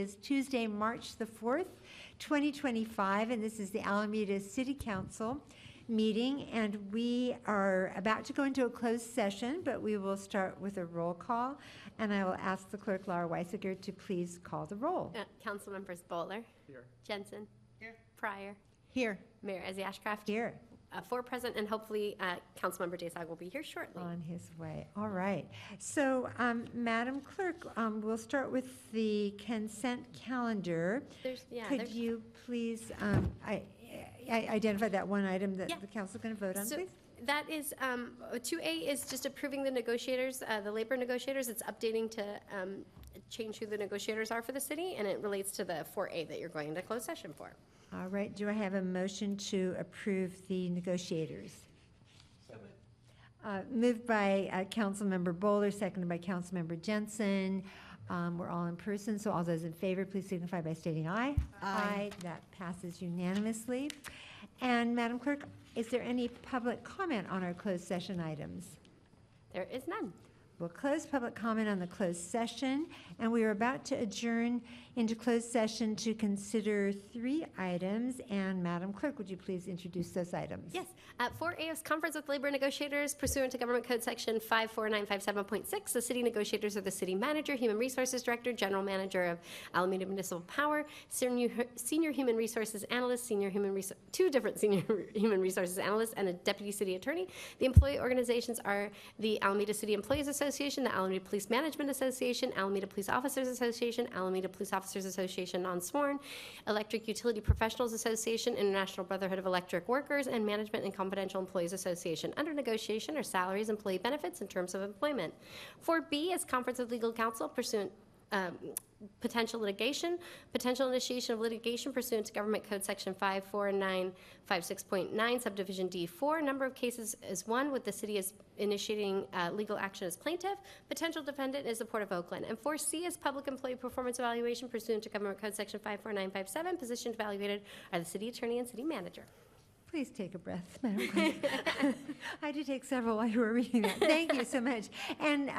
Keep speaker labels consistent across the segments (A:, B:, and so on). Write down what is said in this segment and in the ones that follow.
A: is Tuesday, March the 4th, 2025, and this is the Alameda City Council meeting, and we are about to go into a closed session, but we will start with a roll call, and I will ask the clerk, Laura Weisiger, to please call the roll.
B: Council members Bowler.
C: Here.
B: Jensen.
C: Here.
B: Pryor.
A: Here.
B: Mayor Ezzy Ashcraft.
A: Here.
B: 4 present, and hopefully Councilmember Desag will be here shortly.
A: On his way. All right. So, Madam Clerk, we'll start with the consent calendar. Could you please identify that one item that the council is going to vote on, please?
B: That is, 2A is just approving the negotiators, the labor negotiators. It's updating to change who the negotiators are for the city, and it relates to the 4A that you're going into closed session for.
A: All right. Do I have a motion to approve the negotiators? Moved by Councilmember Bowler, seconded by Councilmember Jensen. We're all in person, so all those in favor, please signify by stating aye. Aye. That passes unanimously. And Madam Clerk, is there any public comment on our closed session items?
B: There is none.
A: We'll close public comment on the closed session, and we are about to adjourn into closed session to consider 3 items. And Madam Clerk, would you please introduce those items?
B: Yes. 4A is conference with labor negotiators pursuant to Government Code Section 54957.6. The city negotiators are the city manager, human resources director, general manager of Alameda Municipal Power, senior human resources analyst, 2 different senior human resources analysts, and a deputy city attorney. The employee organizations are the Alameda City Employees Association, the Alameda Police Management Association, Alameda Police Officers Association, Alameda Police Officers Association Non-Sworn, Electric Utility Professionals Association, International Brotherhood of Electric Workers, and Management and Confidential Employees Association. Under negotiation are salaries, employee benefits, and terms of employment. 4B is conference of legal counsel pursuant potential litigation, potential initiation of litigation pursuant to Government Code Section 54956.9, Subdivision D4. Number of cases is 1, with the city is initiating legal action as plaintiff. Potential defendant is the Port of Oakland. And 4C is public employee performance evaluation pursuant to Government Code Section 54957. Positions evaluated are the city attorney and city manager.
A: Please take a breath, Madam Clerk. I did take several while you were reading that. Thank you so much. And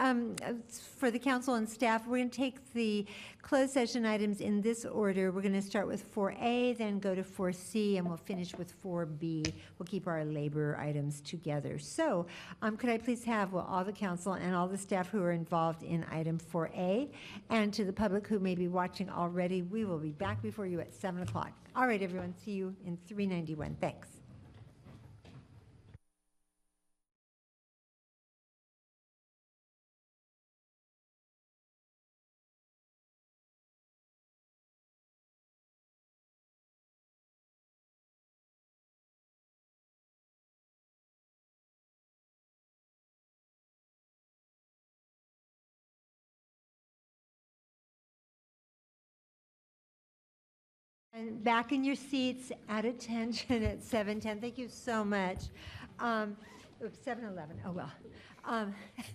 A: for the council and staff, we're going to take the closed session items in this order. We're going to start with 4A, then go to 4C, and we'll finish with 4B. We'll keep our labor items together. So could I please have all the council and all the staff who are involved in item 4A, and to the public who may be watching already, we will be back before you at 7 o'clock. All right, everyone, see you in 391. Thanks. And back in your seats at attention at 7:10. Thank you so much. 7:11. Oh, well.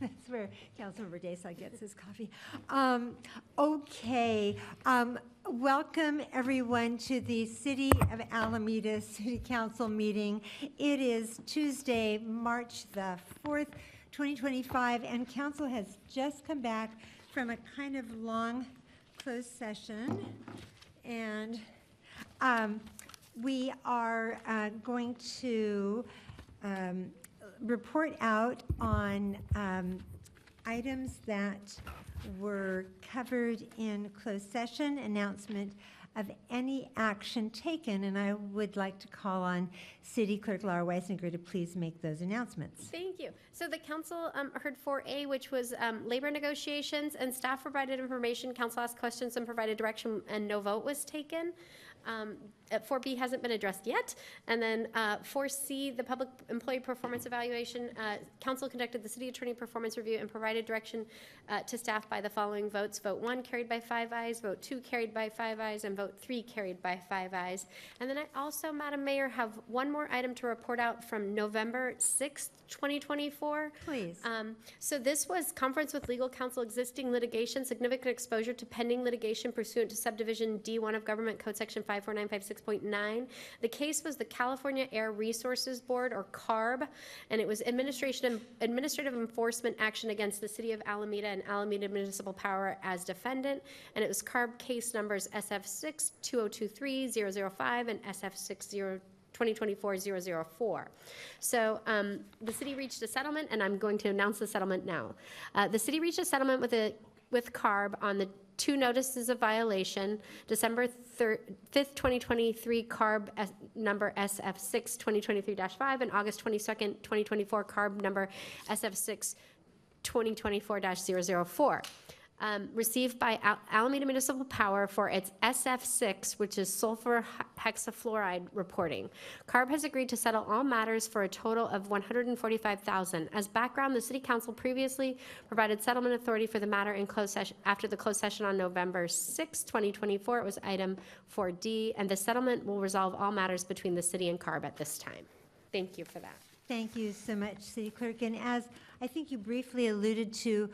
A: That's where Councilmember Desai gets his coffee. Okay. Welcome, everyone, to the City of Alameda City Council meeting. It is Tuesday, March the 4th, 2025, and Council has just come back from a kind of long closed session. And we are going to report out on items that were covered in closed session, announcement of any action taken, and I would like to call on City Clerk Laura Weisinger to please make those announcements.
B: Thank you. So the council heard 4A, which was labor negotiations, and staff provided information. Council asked questions and provided direction, and no vote was taken. 4B hasn't been addressed yet. And then 4C, the public employee performance evaluation, council conducted the city attorney performance review and provided direction to staff by the following votes. Vote 1 carried by 5 ayes, vote 2 carried by 5 ayes, and vote 3 carried by 5 ayes. And then I also, Madam Mayor, have one more item to report out from November 6th, 2024.
A: Please.
B: So this was conference with legal counsel, existing litigation, significant exposure to pending litigation pursuant to subdivision D1 of Government Code Section 54956.9. The case was the California Air Resources Board, or CARB, and it was administrative enforcement action against the City of Alameda and Alameda Municipal Power as defendant, and it was CARB case numbers SF6 2023 005 and SF6 2024-004. So the city reached a settlement, and I'm going to announce the settlement now. The city reached a settlement with CARB on the 2 notices of violation, December 5th, 2023, CARB number SF6 2023-5, and August 22nd, 2024, CARB number SF6 2024-004. Received by Alameda Municipal Power for its SF6, which is sulfur hexafluoride reporting. CARB has agreed to settle all matters for a total of $145,000. As background, the City Council previously provided settlement authority for the matter in closed session after the closed session on November 6, 2024. It was item 4D, and the settlement will resolve all matters between the city and CARB at this time. Thank you for that.
A: Thank you so much, City Clerk. And as I think you briefly alluded to,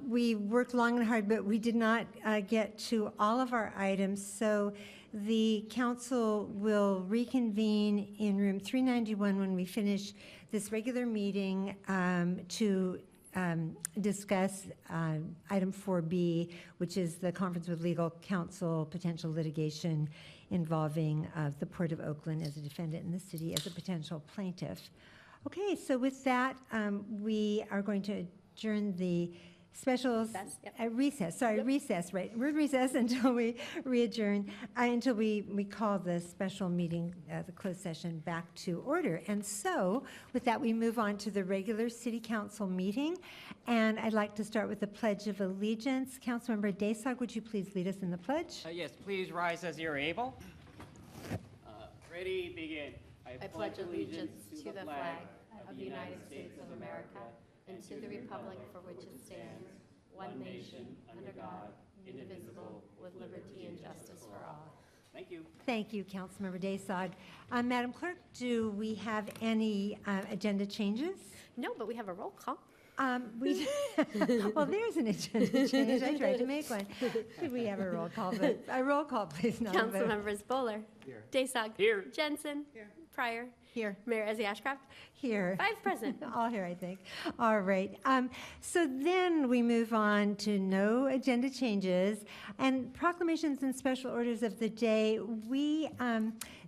A: we worked long and hard, but we did not get to all of our items. So the council will reconvene in room 391 when we finish this regular meeting to discuss item 4B, which is the conference with legal counsel, potential litigation involving the Port of Oakland as a defendant in the city as a potential plaintiff. Okay, so with that, we are going to adjourn the special recess, right? We're recess until we re-adjourn, until we call the special meeting, the closed session, back to order. And so with that, we move on to the regular city council meeting. And I'd like to start with the Pledge of Allegiance. Councilmember Desag, would you please lead us in the pledge?
C: Yes, please rise as you're able. Ready, begin.
B: I pledge allegiance to the flag of the United States of America and to the republic for which it stands, one nation, under God, indivisible, with liberty and justice for all.
C: Thank you.
A: Thank you, Councilmember Desag. Madam Clerk, do we have any agenda changes?
B: No, but we have a roll call.
A: Well, there's an agenda change. I tried to make one. Should we have a roll call? But a roll call, please. Not a vote.
B: Council members Bowler.
C: Here.
B: Desag.
C: Here.
B: Jensen.
C: Here.
B: Pryor.
A: Here.
B: Mayor Ezzy Ashcraft.
A: Here.
B: 5 present.
A: All here, I think. All right. So then we move on to no agenda changes and proclamations and special orders of the day.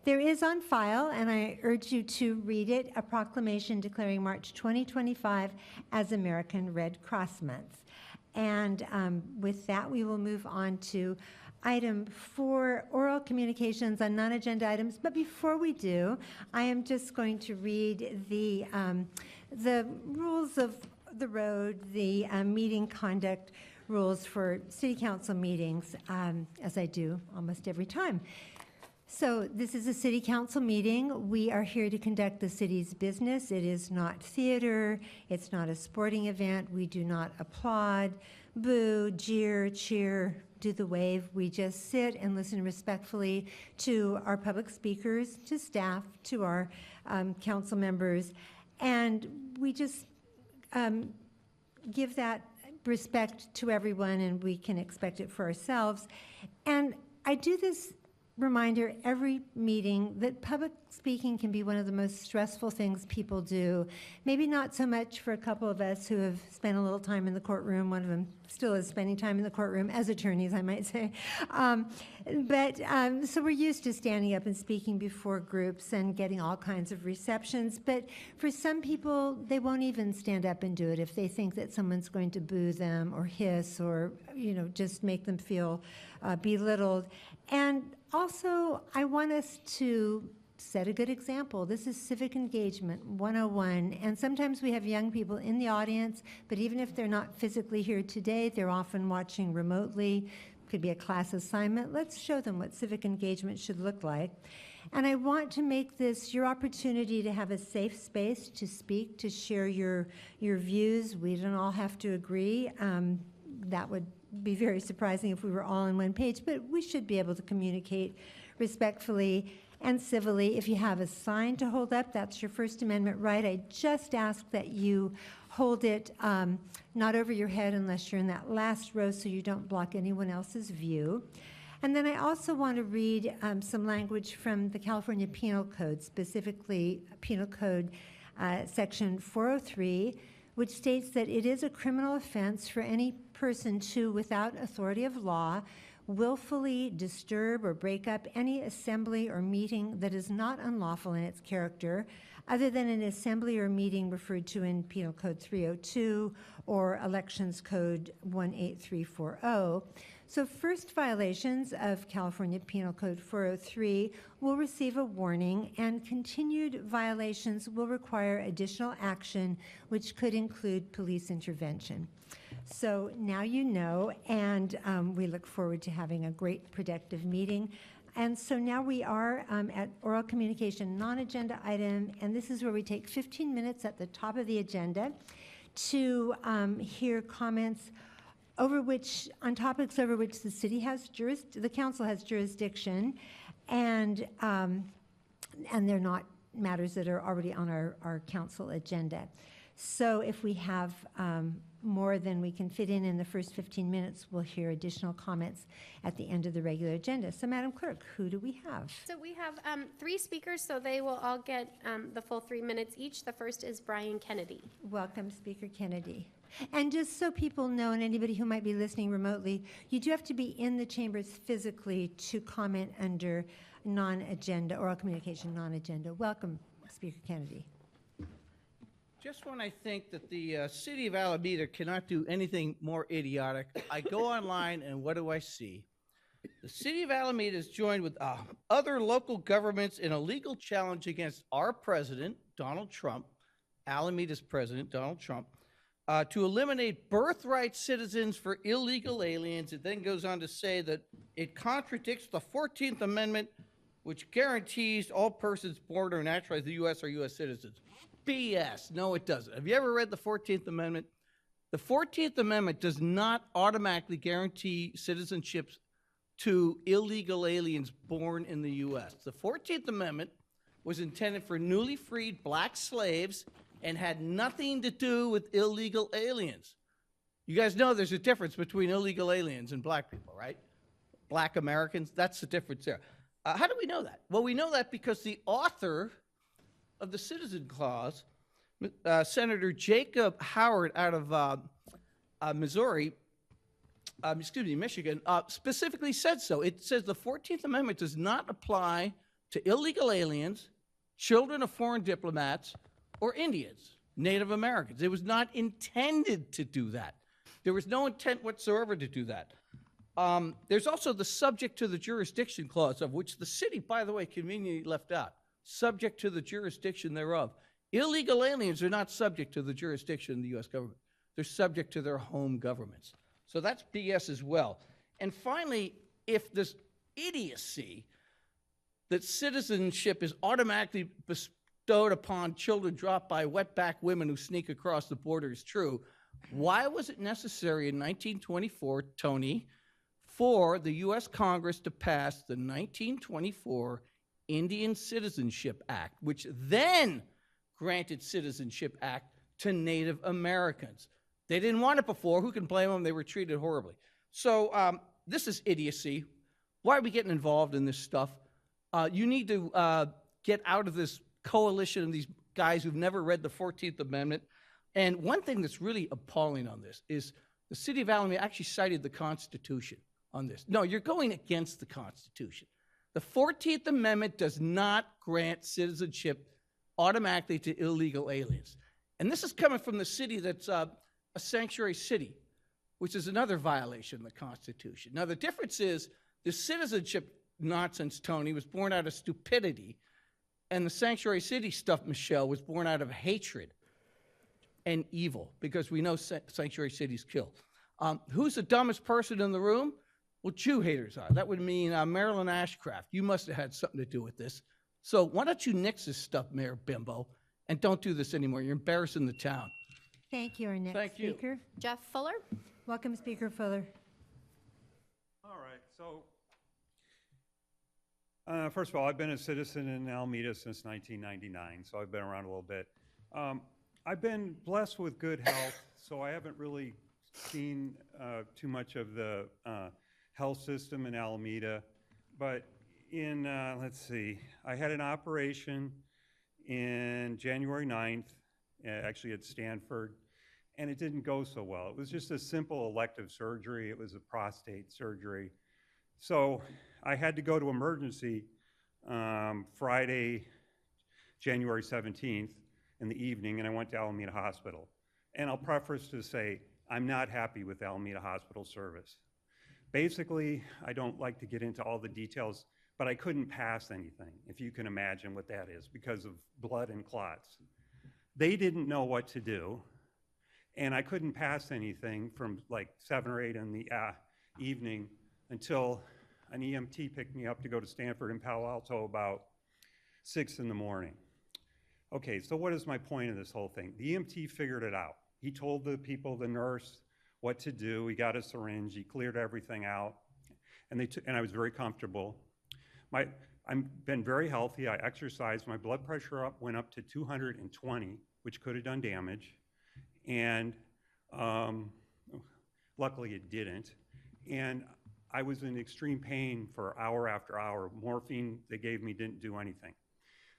A: There is on file, and I urge you to read it, a proclamation declaring March 2025 as American Red Cross Month. And with that, we will move on to item 4, oral communications on non-agenda items. But before we do, I am just going to read the rules of the road, the meeting conduct rules for city council meetings, as I do almost every time. So this is a city council meeting. We are here to conduct the city's business. It is not theater. It's not a sporting event. We do not applaud, boo, jeer, cheer, do the wave. We just sit and listen respectfully to our public speakers, to staff, to our council members, and we just give that respect to everyone, and we can expect it for ourselves. And I do this reminder every meeting that public speaking can be one of the most stressful things people do. Maybe not so much for a couple of us who have spent a little time in the courtroom. One of them still is spending time in the courtroom as attorneys, I might say. So we're used to standing up and speaking before groups and getting all kinds of receptions. But for some people, they won't even stand up and do it if they think that someone's going to boo them or hiss or, just make them feel belittled. And also, I want us to set a good example. This is civic engagement 101, and sometimes we have young people in the audience, but even if they're not physically here today, they're often watching remotely. Could be a class assignment. Let's show them what civic engagement should look like. And I want to make this your opportunity to have a safe space to speak, to share your views. We don't all have to agree. That would be very surprising if we were all on one page, but we should be able to communicate respectfully and civilly. If you have a sign to hold up, that's your First Amendment right. I just ask that you hold it not over your head unless you're in that last row so you don't block anyone else's view. And then I also want to read some language from the California Penal Code, specifically Penal Code Section 403, which states that it is a criminal offense for any person to, without authority of law, willfully disturb or break up any assembly or meeting that is not unlawful in its character, other than an assembly or meeting referred to in Penal Code 302 or Elections Code 18340. So first violations of California Penal Code 403 will receive a warning, and continued violations will require additional action, which could include police intervention. So now you know, and we look forward to having a great, productive meeting. And so now we are at oral communication non-agenda item, and this is where we take 15 minutes at the top of the agenda to hear comments on topics over which the city has the council has jurisdiction, and they're not matters that are already on our council agenda. So if we have more than we can fit in the first 15 minutes, we'll hear additional comments at the end of the regular agenda. So Madam Clerk, who do we have?
B: So we have 3 speakers, so they will all get the full 3 minutes each. The first is Brian Kennedy.
A: Welcome, Speaker Kennedy. And just so people know, and anybody who might be listening remotely, you do have to be in the chambers physically to comment under non-agenda, oral communication non-agenda. Welcome, Speaker Kennedy.
D: Just when I think that the city of Alameda cannot do anything more idiotic, I go online and what do I see? The city of Alameda is joined with other local governments in a legal challenge against our president, Donald Trump, Alameda's president, Donald Trump, to eliminate birthright citizens for illegal aliens. It then goes on to say that it contradicts the 14th Amendment, which guarantees all persons born or naturalized in the U.S. are U.S. citizens. BS. No, it doesn't. Have you ever read the 14th Amendment? The 14th Amendment does not automatically guarantee citizenships to illegal aliens born in the U.S. The 14th Amendment was intended for newly freed black slaves and had nothing to do with illegal aliens. You guys know there's a difference between illegal aliens and black people, right? Black Americans, that's the difference there. How do we know that? Well, we know that because the author of the Citizen Clause, Senator Jacob Howard out of Michigan, specifically said so. It says the 14th Amendment does not apply to illegal aliens, children of foreign diplomats, or Indians, Native Americans. It was not intended to do that. There was no intent whatsoever to do that. There's also the subject to the jurisdiction clause, of which the city, by the way, conveniently left out. Subject to the jurisdiction thereof. Illegal aliens are not subject to the jurisdiction of the U.S. government. They're subject to their home governments. So that's BS as well. And finally, if this idiocy that citizenship is automatically bestowed upon children dropped by wetback women who sneak across the border is true, why was it necessary in 1924, Tony, for the U.S. Congress to pass the 1924 Indian Citizenship Act, which then granted Citizenship Act to Native Americans? They didn't want it before. Who can blame them? They were treated horribly. So this is idiocy. Why are we getting involved in this stuff? You need to get out of this coalition of these guys who've never read the 14th Amendment. And one thing that's really appalling on this is the city of Alameda actually cited the Constitution on this. No, you're going against the Constitution. The 14th Amendment does not grant citizenship automatically to illegal aliens. And this is coming from the city that's a sanctuary city, which is another violation of the Constitution. Now, the difference is the citizenship nonsense, Tony, was born out of stupidity, and the sanctuary city stuff, Michelle, was born out of hatred and evil, because we know sanctuary cities kill. Who's the dumbest person in the room? Well, Jew haters are. That would mean Marilyn Ashcraft. You must have had something to do with this. So why don't you nix this stuff, Mayor Bimbo, and don't do this anymore. You're embarrassing the town.
A: Thank you. Our next
D: Thank you.
A: speaker.
B: Jeff Fuller.
A: Welcome, Speaker Fuller.
E: All right, so first of all, I've been a citizen in Alameda since 1999, so I've been around a little bit. I've been blessed with good health, so I haven't really seen too much of the health system in Alameda. But in, let's see, I had an operation in January 9th, actually at Stanford, and it didn't go so well. It was just a simple elective surgery. It was a prostate surgery. So I had to go to emergency Friday, January 17th in the evening, and I went to Alameda Hospital. And I'll preface to say, I'm not happy with Alameda Hospital service. Basically, I don't like to get into all the details, but I couldn't pass anything, if you can imagine what that is, because of blood and clots. They didn't know what to do, and I couldn't pass anything from like 7 or 8 in the evening until an EMT picked me up to go to Stanford and Palo Alto about 6 in the morning. Okay, so what is my point of this whole thing? The EMT figured it out. He told the people, the nurse, what to do. He got a syringe, he cleared everything out, and I was very comfortable. I've been very healthy. I exercised. My blood pressure went up to 220, which could have done damage, and luckily it didn't. And I was in extreme pain for hour after hour. Morphine they gave me didn't do anything.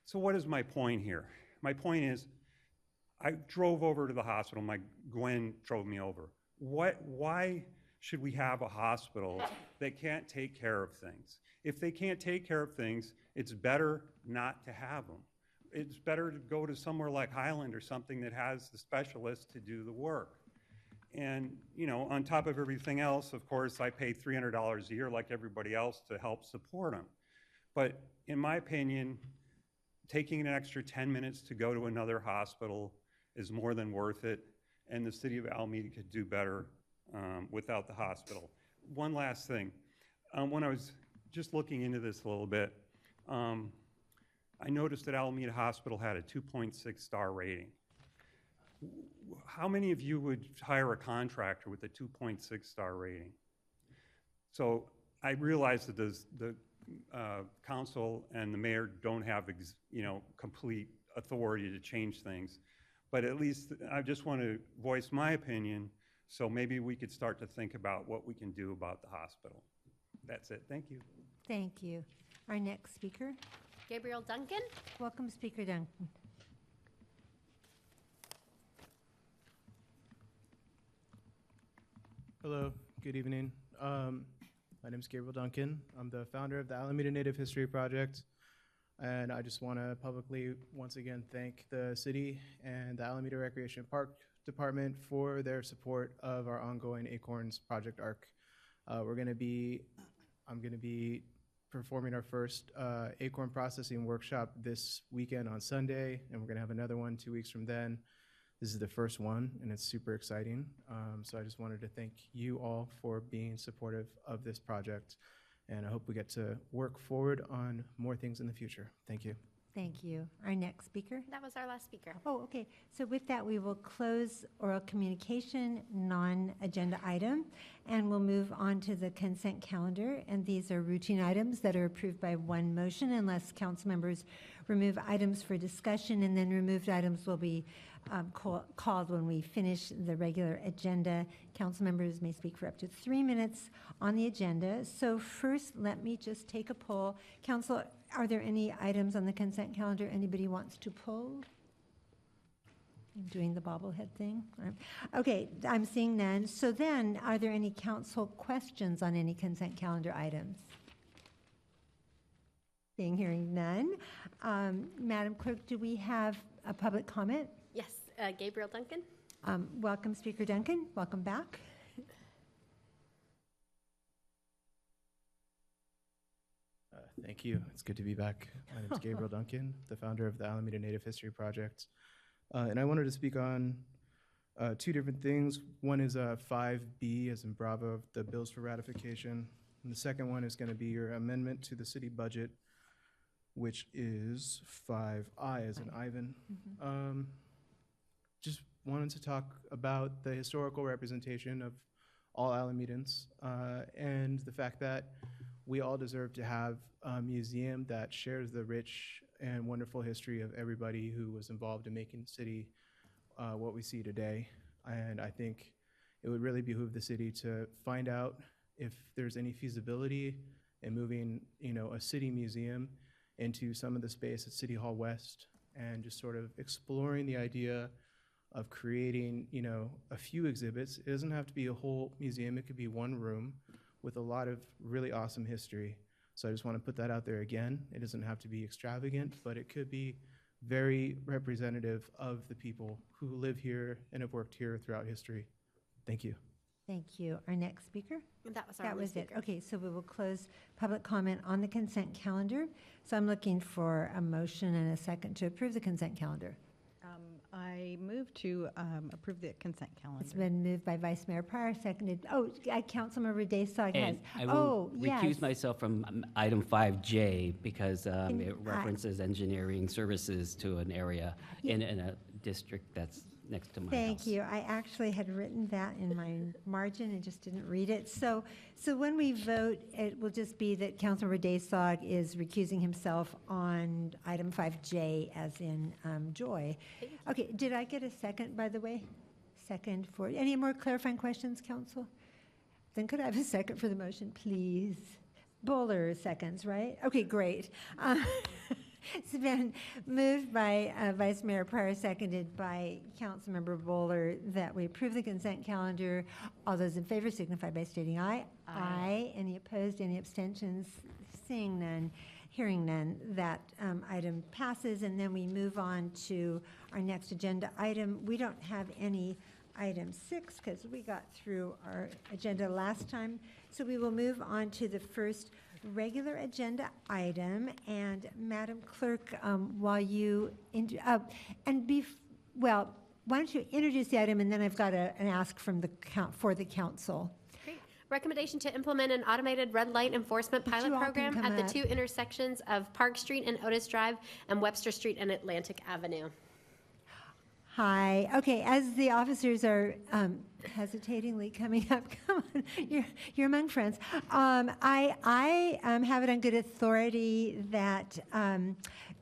E: So what is my point here? My point is, I drove over to the hospital. Gwen drove me over. Why should we have a hospital that can't take care of things? If they can't take care of things, it's better not to have them. It's better to go to somewhere like Highland or something that has the specialists to do the work. And, you know, on top of everything else, of course, I pay $300 a year like everybody else to help support them. But in my opinion, taking an extra 10 minutes to go to another hospital is more than worth it, and the city of Alameda could do better without the hospital. One last thing. When I was just looking into this a little bit, I noticed that Alameda Hospital had a 2.6 star rating. How many of you would hire a contractor with a 2.6 star rating? So I realize that the council and the mayor don't have complete authority to change things, but at least I just want to voice my opinion, so maybe we could start to think about what we can do about the hospital. That's it. Thank you.
A: Thank you. Our next speaker.
B: Gabriel Duncan?
A: Welcome, Speaker Duncan.
F: Hello, good evening. My name is Gabriel Duncan. I'm the founder of the Alameda Native History Project, and I just want to publicly once again thank the city and the Alameda Recreation Park Department for their support of our ongoing Acorns Project ARC. I'm going to be performing our first acorn processing workshop this weekend on Sunday, and we're going to have another one 2 weeks from then. This is the first one, and it's super exciting. So I just wanted to thank you all for being supportive of this project, and I hope we get to work forward on more things in the future. Thank you.
A: Thank you. Our next speaker.
B: That was our last speaker.
A: Oh, okay. So with that, we will close oral communication, non-agenda item, and we'll move on to the consent calendar. And these are routine items that are approved by one motion unless council members remove items for discussion, and then removed items will be called when we finish the regular agenda. Council members may speak for up to 3 minutes on the agenda. So first, let me just take a poll. Council, are there any items on the consent calendar anybody wants to pull? I'm doing the bobblehead thing. Okay, I'm seeing none. So then, are there any council questions on any consent calendar items? Hearing none. Madam Clerk, do we have a public comment?
B: Yes, Gabriel Duncan?
A: Welcome, Speaker Duncan. Welcome back.
F: Thank you. It's good to be back. My name is Gabriel Duncan, the founder of the Alameda Native History Project. And I wanted to speak on 2 different things. One is 5B, as in Bravo, the bills for ratification. And the second one is going to be your amendment to the city budget, which is 5I, as in Ivan. Just wanted to talk about the historical representation of all Alamedans and the fact that we all deserve to have a museum that shares the rich and wonderful history of everybody who was involved in making the city what we see today. And I think it would really behoove the city to find out if there's any feasibility in moving, a city museum into some of the space at City Hall West and just sort of exploring the idea of creating, a few exhibits. It doesn't have to be a whole museum. It could be one room with a lot of really awesome history. So I just want to put that out there again. It doesn't have to be extravagant, but it could be very representative of the people who live here and have worked here throughout history. Thank you.
A: Thank you. Our next speaker?
B: That was our
A: That
B: only
A: was it.
B: speaker.
A: Okay, so we will close public comment on the consent calendar. So I'm looking for a motion and a second to approve the consent calendar.
G: I move to approve the consent calendar.
A: It's been moved by Vice Mayor Pryor, seconded, Councilmember Daysog has.
H: And I will
A: yes.
H: recuse myself from item 5J because it
A: I-
H: references engineering services to an area in a district that's next to my house.
A: Thank you. I actually had written that in my margin and just didn't read it. So when we vote, it will just be that Councilmember Daysog is recusing himself on item 5J as in Joy. Okay, did I get a second, by the way? Second for, any more clarifying questions, council? Then could I have a second for the motion, please? Bowler seconds, right? Okay, great. It's been moved by Vice Mayor Pryor, seconded by Councilmember Bowler, that we approve the consent calendar. All those in favor signify by stating aye. Aye. Any opposed, any abstentions? Seeing none, hearing none, that item passes. And then we move on to our next agenda item. We don't have any item 6 because we got through our agenda last time. So we will move on to the first regular agenda item. And Madam Clerk, while you, why don't you introduce the item, and then I've got an ask from for the council.
B: Great. Recommendation to implement an automated red light enforcement
A: But
B: pilot
A: you all can
B: program
A: come
B: at the
A: up.
B: 2 intersections of Park Street and Otis Drive and Webster Street and Atlantic Avenue.
A: Hi. Okay, as the officers are hesitatingly coming up, come on, you're among friends. I have it on good authority that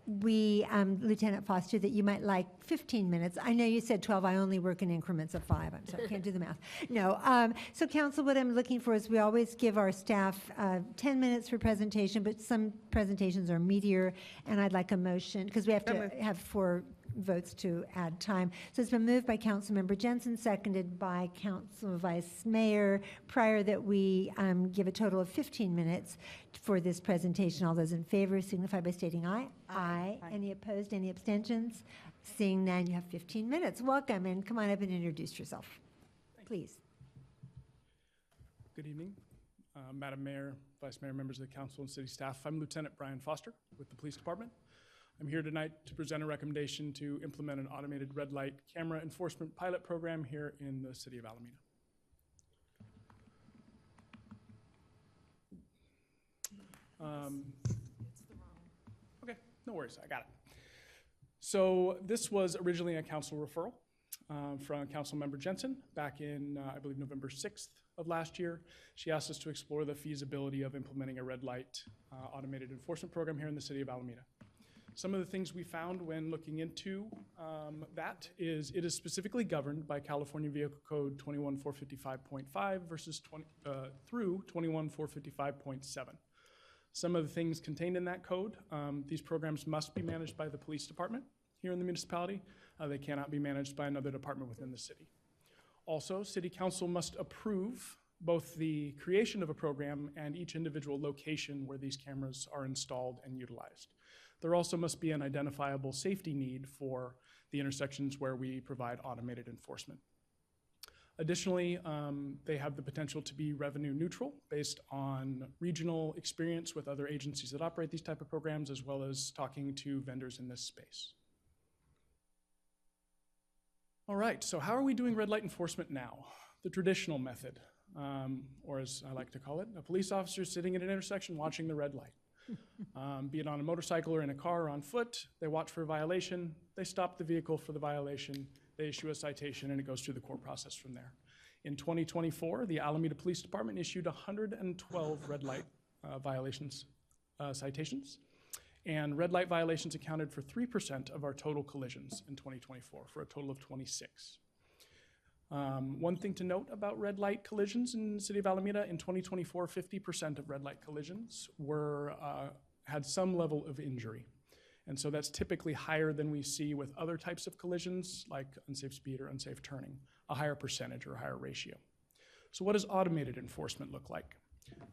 A: we, Lieutenant Foster, that you might like 15 minutes. I know you said 12. I only work in increments of 5. I'm sorry, I can't do the math. No. So, council, what I'm looking for is we always give our staff 10 minutes for presentation, but some presentations are meatier, and I'd like a motion because we have to have 4 votes to add time. So it's been moved by Councilmember Jensen, seconded by Council Vice Mayor Pryor, that we give a total of 15 minutes for this presentation. All those in favor signify by stating aye. Aye. Any opposed, any abstentions? Seeing none, you have 15 minutes. Welcome, and come on up and introduce yourself, please.
I: Good evening, Madam Mayor, Vice Mayor, members of the council and city staff. I'm Lieutenant Brian Foster with the Police Department. I'm here tonight to present a recommendation to implement an automated red light camera enforcement pilot program here in the city of Alameda. Okay, no worries, I got it. So this was originally a council referral from Councilmember Jensen back in, I believe, November 6th of last year. She asked us to explore the feasibility of implementing a red light automated enforcement program here in the city of Alameda. Some of the things we found when looking into that is it is specifically governed by California Vehicle Code 21455.5 through 21455.7. Some of the things contained in that code, these programs must be managed by the police department here in the municipality. They cannot be managed by another department within the city. Also, City Council must approve both the creation of a program and each individual location where these cameras are installed and utilized. There also must be an identifiable safety need for the intersections where we provide automated enforcement. Additionally, they have the potential to be revenue neutral based on regional experience with other agencies that operate these type of programs, as well as talking to vendors in this space. All right, so how are we doing red light enforcement now? The traditional method, or as I like to call it, a police officer sitting at an intersection watching the red light. Be it on a motorcycle or in a car or on foot, they watch for a violation, they stop the vehicle for the violation, they issue a citation, and it goes through the court process from there. In 2024, the Alameda Police Department issued 112 red light citations, and red light violations accounted for 3% of our total collisions in 2024, for a total of 26. One thing to note about red light collisions in the city of Alameda, in 2024, 50% of red light collisions had some level of injury. And so that's typically higher than we see with other types of collisions, like unsafe speed or unsafe turning, a higher percentage or a higher ratio. So what does automated enforcement look like?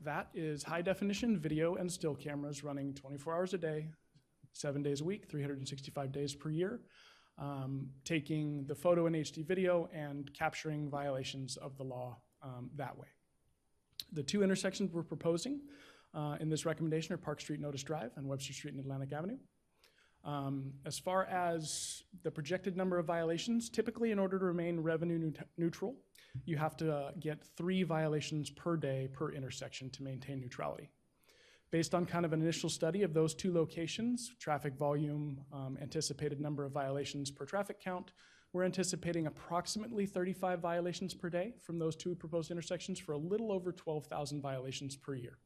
I: That is high-definition video and still cameras running 24 hours a day, 7 days a week, 365 days per year, taking the photo and HD video and capturing violations of the law that way. The two intersections we're proposing in this recommendation are Park Street and Otis Drive and Webster Street and Atlantic Avenue. As far as the projected number of violations, typically in order to remain revenue neutral, you have to get 3 violations per day per intersection to maintain neutrality. Based on kind of an initial study of those 2 locations, traffic volume, anticipated number of violations per traffic count, we're anticipating approximately 35 violations per day from those 2 proposed intersections for a little over 12,000 violations per year.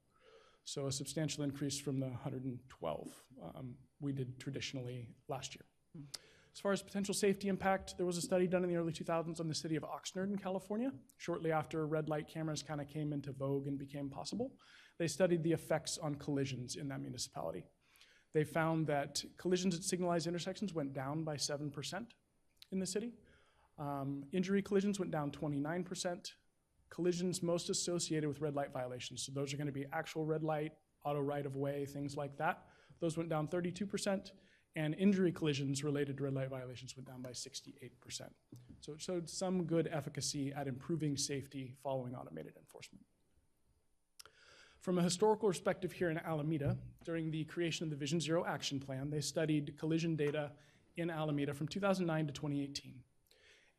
I: So a substantial increase from the 112 we did traditionally last year. As far as potential safety impact, there was a study done in the early 2000s on the city of Oxnard in California, shortly after red light cameras kind of came into vogue and became possible. They studied the effects on collisions in that municipality. They found that collisions at signalized intersections went down by 7% in the city. Injury collisions went down 29%. Collisions most associated with red light violations, so those are going to be actual red light, auto right-of-way, things like that. Those went down 32%, and injury collisions related to red light violations went down by 68%. So it showed some good efficacy at improving safety following automated enforcement. From a historical perspective here in Alameda, during the creation of the Vision Zero Action Plan, they studied collision data in Alameda from 2009 to 2018.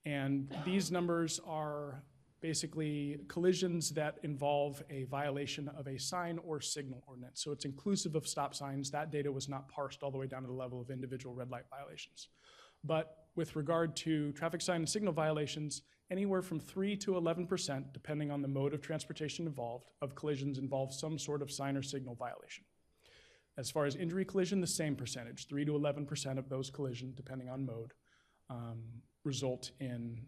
I: And these numbers are basically collisions that involve a violation of a sign or signal ordinance. So it's inclusive of stop signs. That data was not parsed all the way down to the level of individual red light violations. But with regard to traffic sign and signal violations, anywhere from 3 to 11%, depending on the mode of transportation involved, of collisions involve some sort of sign or signal violation. As far as injury collision, the same percentage, 3 to 11% of those collisions, depending on mode, result in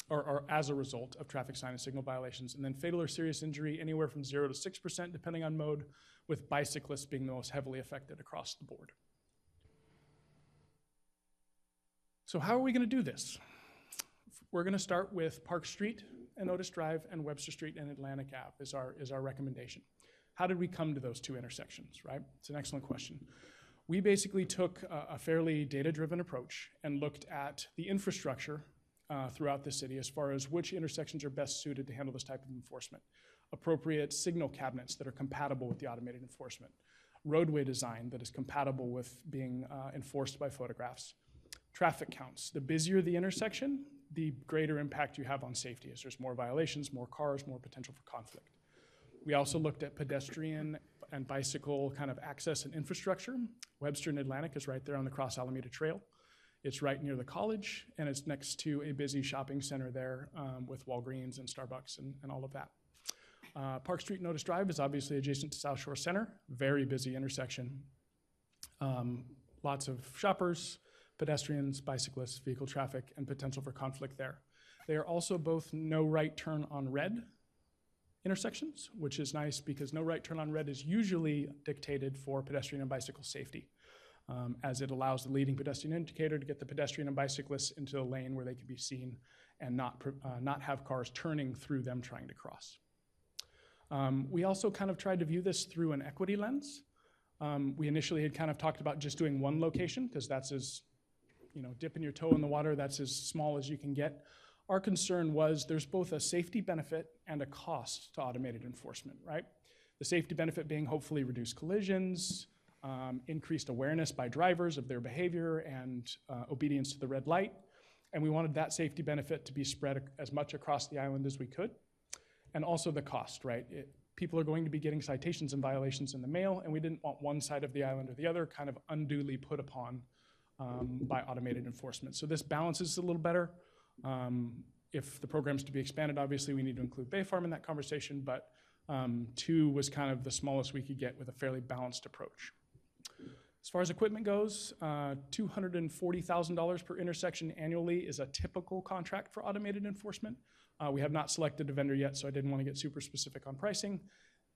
I: or as a result of traffic sign and signal violations. And then fatal or serious injury, anywhere from 0 to 6%, depending on mode, with bicyclists being the most heavily affected across the board. So how are we going to do this? We're going to start with Park Street and Otis Drive and Webster Street and Atlantic Ave is our recommendation. How did we come to those 2 intersections, right? It's an excellent question. We basically took a fairly data-driven approach and looked at the infrastructure throughout the city as far as which intersections are best suited to handle this type of enforcement. Appropriate signal cabinets that are compatible with the automated enforcement. Roadway design that is compatible with being enforced by photographs. Traffic counts. The busier the intersection, the greater impact you have on safety as there's more violations, more cars, more potential for conflict. We also looked at pedestrian and bicycle kind of access and infrastructure. Webster and Atlantic is right there on the Cross Alameda Trail. It's right near the college, and it's next to a busy shopping center there with Walgreens and Starbucks and all of that. Park Street and Otis Drive is obviously adjacent to South Shore Center, very busy intersection. Lots of shoppers, pedestrians, bicyclists, vehicle traffic, and potential for conflict there. They are also both no right turn on red intersections, which is nice because no right turn on red is usually dictated for pedestrian and bicycle safety. As it allows the leading pedestrian indicator to get the pedestrian and bicyclists into a lane where they can be seen and not have cars turning through them trying to cross. We also kind of tried to view this through an equity lens. We initially had kind of talked about just doing one location because that's as, dipping your toe in the water, that's as small as you can get. Our concern was there's both a safety benefit and a cost to automated enforcement, right? The safety benefit being hopefully reduced collisions, increased awareness by drivers of their behavior and obedience to the red light. And we wanted that safety benefit to be spread as much across the island as we could. And also the cost, right? People are going to be getting citations and violations in the mail, and we didn't want one side of the island or the other kind of unduly put upon by automated enforcement. So this balances a little better. If the program's to be expanded, obviously we need to include Bay Farm in that conversation, but 2 was kind of the smallest we could get with a fairly balanced approach. As far as equipment goes, $240,000 per intersection annually is a typical contract for automated enforcement. We have not selected a vendor yet, so I didn't want to get super specific on pricing.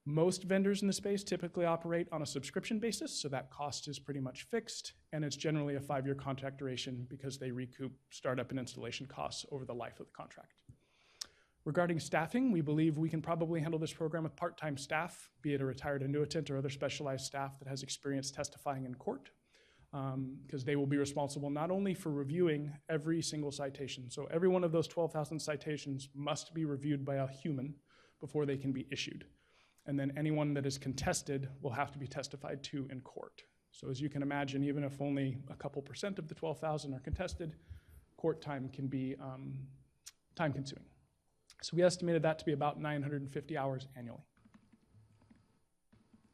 I: Most vendors in the space typically operate on a subscription basis, so that cost is pretty much fixed, and it's generally a 5-year contract duration because they recoup startup and installation costs over the life of the contract. Regarding staffing, we believe we can probably handle this program with part-time staff, be it a retired annuitant or other specialized staff that has experience testifying in court, because they will be responsible not only for reviewing every single citation. So every one of those 12,000 citations must be reviewed by a human before they can be issued. And then anyone that is contested will have to be testified to in court. So as you can imagine, even if only a couple % of the 12,000 are contested, court time can be time-consuming. So we estimated that to be about 950 hours annually.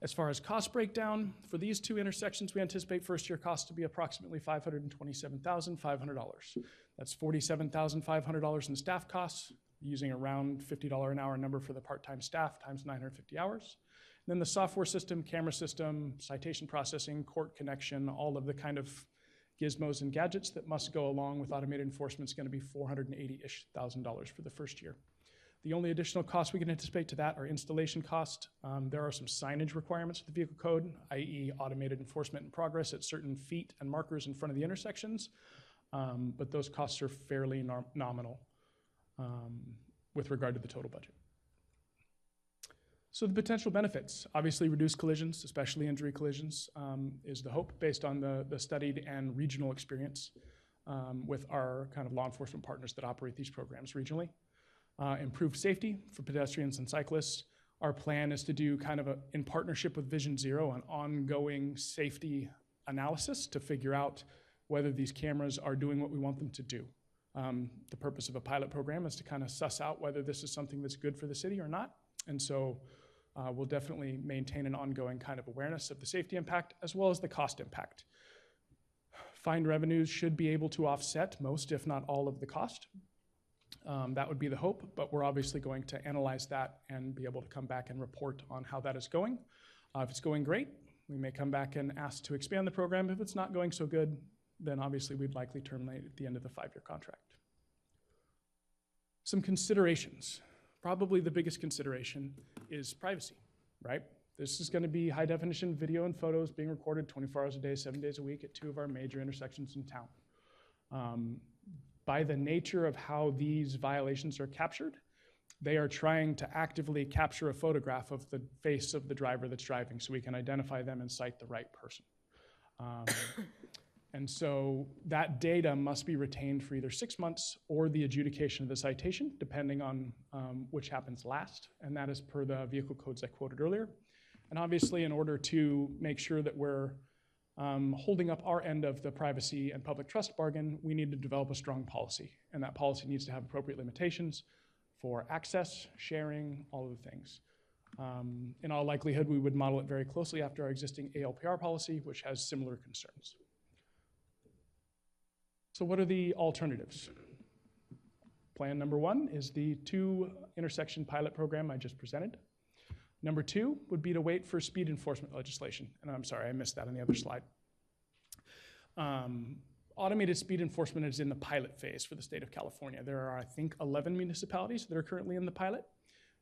I: As far as cost breakdown, for these 2 intersections, we anticipate first-year costs to be approximately $527,500. That's $47,500 in staff costs, using around $50 an hour number for the part-time staff times 950 hours. And then the software system, camera system, citation processing, court connection, all of the kind of gizmos and gadgets that must go along with automated enforcement is going to be $480,000-ish for the first year. The only additional costs we can anticipate to that are installation cost. There are some signage requirements of the vehicle code, i.e. automated enforcement in progress at certain feet and markers in front of the intersections, but those costs are fairly nominal with regard to the total budget. So the potential benefits, obviously reduced collisions, especially injury collisions, is the hope based on the studied and regional experience with our kind of law enforcement partners that operate these programs regionally. Improved safety for pedestrians and cyclists. Our plan is to do kind of in partnership with Vision Zero, an ongoing safety analysis to figure out whether these cameras are doing what we want them to do. The purpose of a pilot program is to kind of suss out whether this is something that's good for the city or not. And so we'll definitely maintain an ongoing kind of awareness of the safety impact as well as the cost impact. Fine revenues should be able to offset most, if not all, of the cost. That would be the hope, but we're obviously going to analyze that and be able to come back and report on how that is going. If it's going great, we may come back and ask to expand the program. If it's not going so good, then obviously we'd likely terminate at the end of the 5-year contract. Some considerations. Probably the biggest consideration is privacy, right? This is going to be high-definition video and photos being recorded 24 hours a day, 7 days a week at 2 of our major intersections in town. By the nature of how these violations are captured, they are trying to actively capture a photograph of the face of the driver that's driving so we can identify them and cite the right person. And so that data must be retained for either 6 months or the adjudication of the citation, depending on which happens last, and that is per the vehicle codes I quoted earlier. And obviously, in order to make sure that we're holding up our end of the privacy and public trust bargain, we need to develop a strong policy, and that policy needs to have appropriate limitations for access, sharing, all of the things. In all likelihood, we would model it very closely after our existing ALPR policy, which has similar concerns. So what are the alternatives? Plan number 1 is the 2 intersection pilot program I just presented. Number 2 would be to wait for speed enforcement legislation. And I'm sorry, I missed that on the other slide. Automated speed enforcement is in the pilot phase for the state of California. There are, I think, 11 municipalities that are currently in the pilot.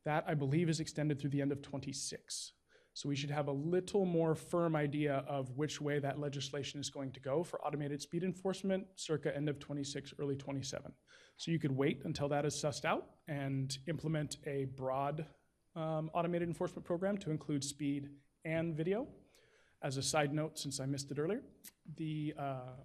I: That, I believe, is extended through the end of 26. So we should have a little more firm idea of which way that legislation is going to go for automated speed enforcement circa end of 26, early 27. So you could wait until that is sussed out and implement a broad automated enforcement program to include speed and video. As a side note, since I missed it earlier, the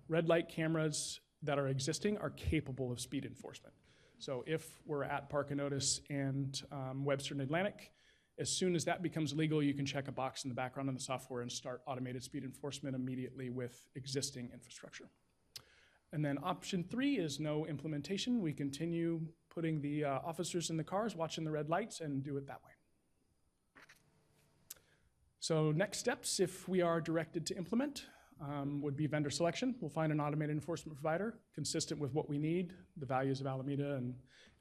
I: red light cameras that are existing are capable of speed enforcement. So if we're at Park and Otis and Webster and Atlantic, as soon as that becomes legal, you can check a box in the background on the software and start automated speed enforcement immediately with existing infrastructure. And then option 3 is no implementation. We continue putting the officers in the cars, watching the red lights, and do it that way. So next steps, if we are directed to implement, would be vendor selection. We'll find an automated enforcement provider consistent with what we need, the values of Alameda, and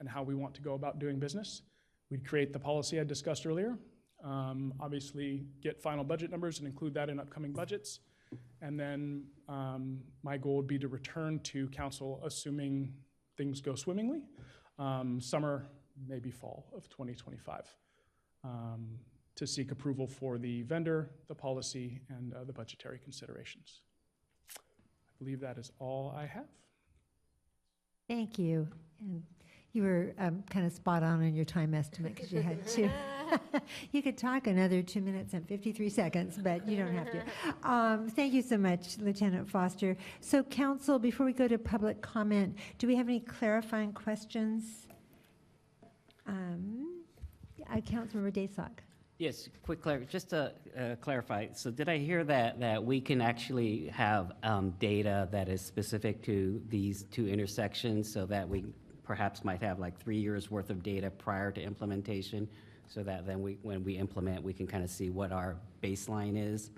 I: how we want to go about doing business. We'd create the policy I discussed earlier, obviously get final budget numbers and include that in upcoming budgets, And then my goal would be to return to council, assuming things go swimmingly, summer, maybe fall of 2025, to seek approval for the vendor, the policy, and the budgetary considerations. I believe that is all I have.
A: Thank you. And you were kind of spot on in your time estimate because you had to. You could talk another 2 minutes and 53 seconds, but you don't have to. Thank you so much, Lieutenant Foster. So, council, before we go to public comment, do we have any clarifying questions? Councilmember Daysok.
H: Yes, just to clarify, so did I hear that we can actually have data that is specific to these two intersections so that we perhaps might have like 3 years worth of data prior to implementation so that then when we implement, we can kind of see what our baseline is?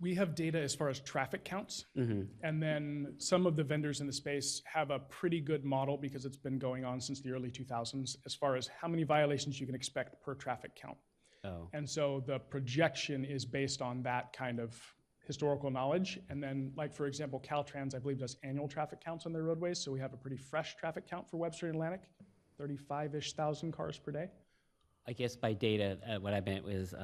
I: We have data as far as traffic counts, and then some of the vendors in the space have a pretty good model because it's been going on since the early 2000s as far as how many violations you can expect per traffic count.
H: Oh.
I: And so the projection is based on that kind of historical knowledge. And then, like, for example, Caltrans, I believe, does annual traffic counts on their roadways, so we have a pretty fresh traffic count for Webster and Atlantic, 35-ish thousand cars per day.
H: I guess by data, what I meant was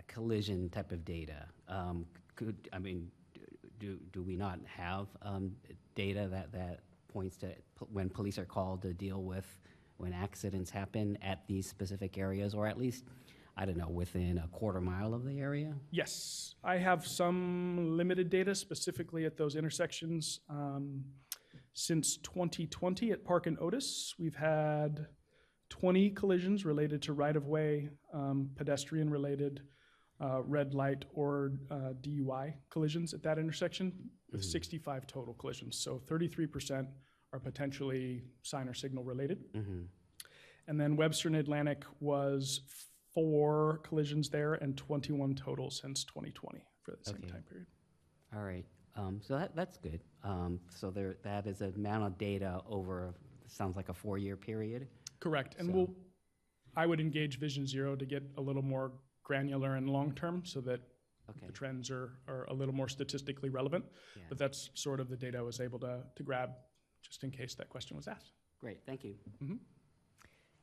H: collision type of data. Do we not have data that points to when police are called to deal with when accidents happen at these specific areas, or at least, I don't know, within a quarter mile of the area?
I: Yes, I have some limited data specifically at those intersections. Since 2020 at Park and Otis, we've had 20 collisions related to right-of-way, pedestrian-related, red light or DUI collisions at that intersection, with 65 total collisions. So 33% are potentially sign or signal related. And then Webster and Atlantic was 4 collisions there and 21 total since 2020 for the same time period.
H: All right, so that's good. So that is an amount of data over, sounds like a 4-year period?
I: Correct, and I would engage Vision Zero to get a little more granular and long-term so that the trends are a little more statistically relevant.
H: Yeah.
I: But that's sort of the data I was able to grab just in case that question was asked.
H: Great, thank you.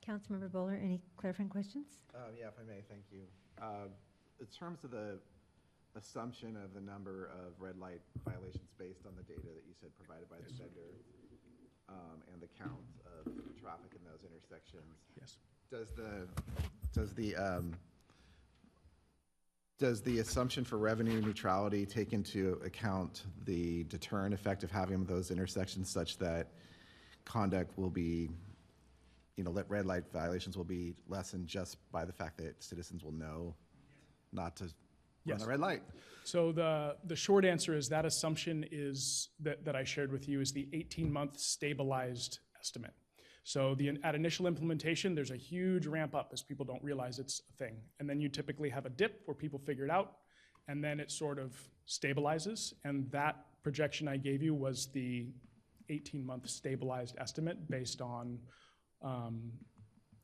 A: Councilmember Bowler, any clarifying questions?
J: Yeah, if I may, thank you. In terms of the assumption of the number of red light violations based on the data that you said provided by the vendor and the count of traffic in those intersections, does the assumption for revenue neutrality take into account the deterrent effect of having those intersections such that conduct will be, red light violations will be lessened just by the fact that citizens will know not to run a red light?
I: So the short answer is that assumption is that I shared with you is the 18-month stabilized estimate. So at initial implementation, there's a huge ramp up as people don't realize it's a thing. And then you typically have a dip where people figure it out, and then it sort of stabilizes. And that projection I gave you was the 18-month stabilized estimate based on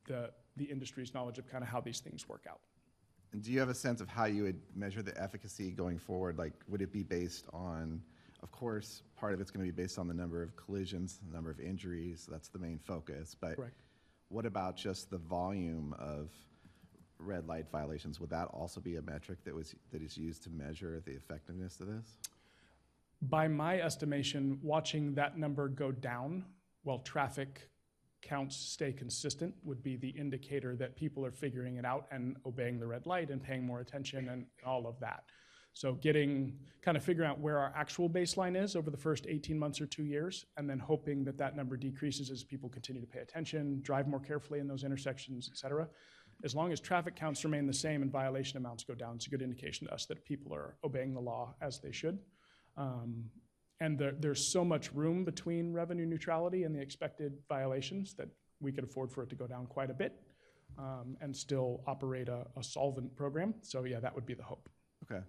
I: the industry's knowledge of kind of how these things work out.
J: And do you have a sense of how you would measure the efficacy going forward? Like, would it be based on, of course, part of it's going to be based on the number of collisions, the number of injuries, that's the main focus, but what about just the volume of red light violations? Would that also be a metric that is used to measure the effectiveness of this?
I: By my estimation, watching that number go down while traffic counts stay consistent would be the indicator that people are figuring it out and obeying the red light and paying more attention and all of that. So figuring out where our actual baseline is over the first 18 months or 2 years, and then hoping that that number decreases as people continue to pay attention, drive more carefully in those intersections, et cetera. As long as traffic counts remain the same and violation amounts go down, it's a good indication to us that people are obeying the law as they should. And there's so much room between revenue neutrality and the expected violations that we could afford for it to go down quite a bit and still operate a solvent program. So yeah, that would be the hope.
J: Okay.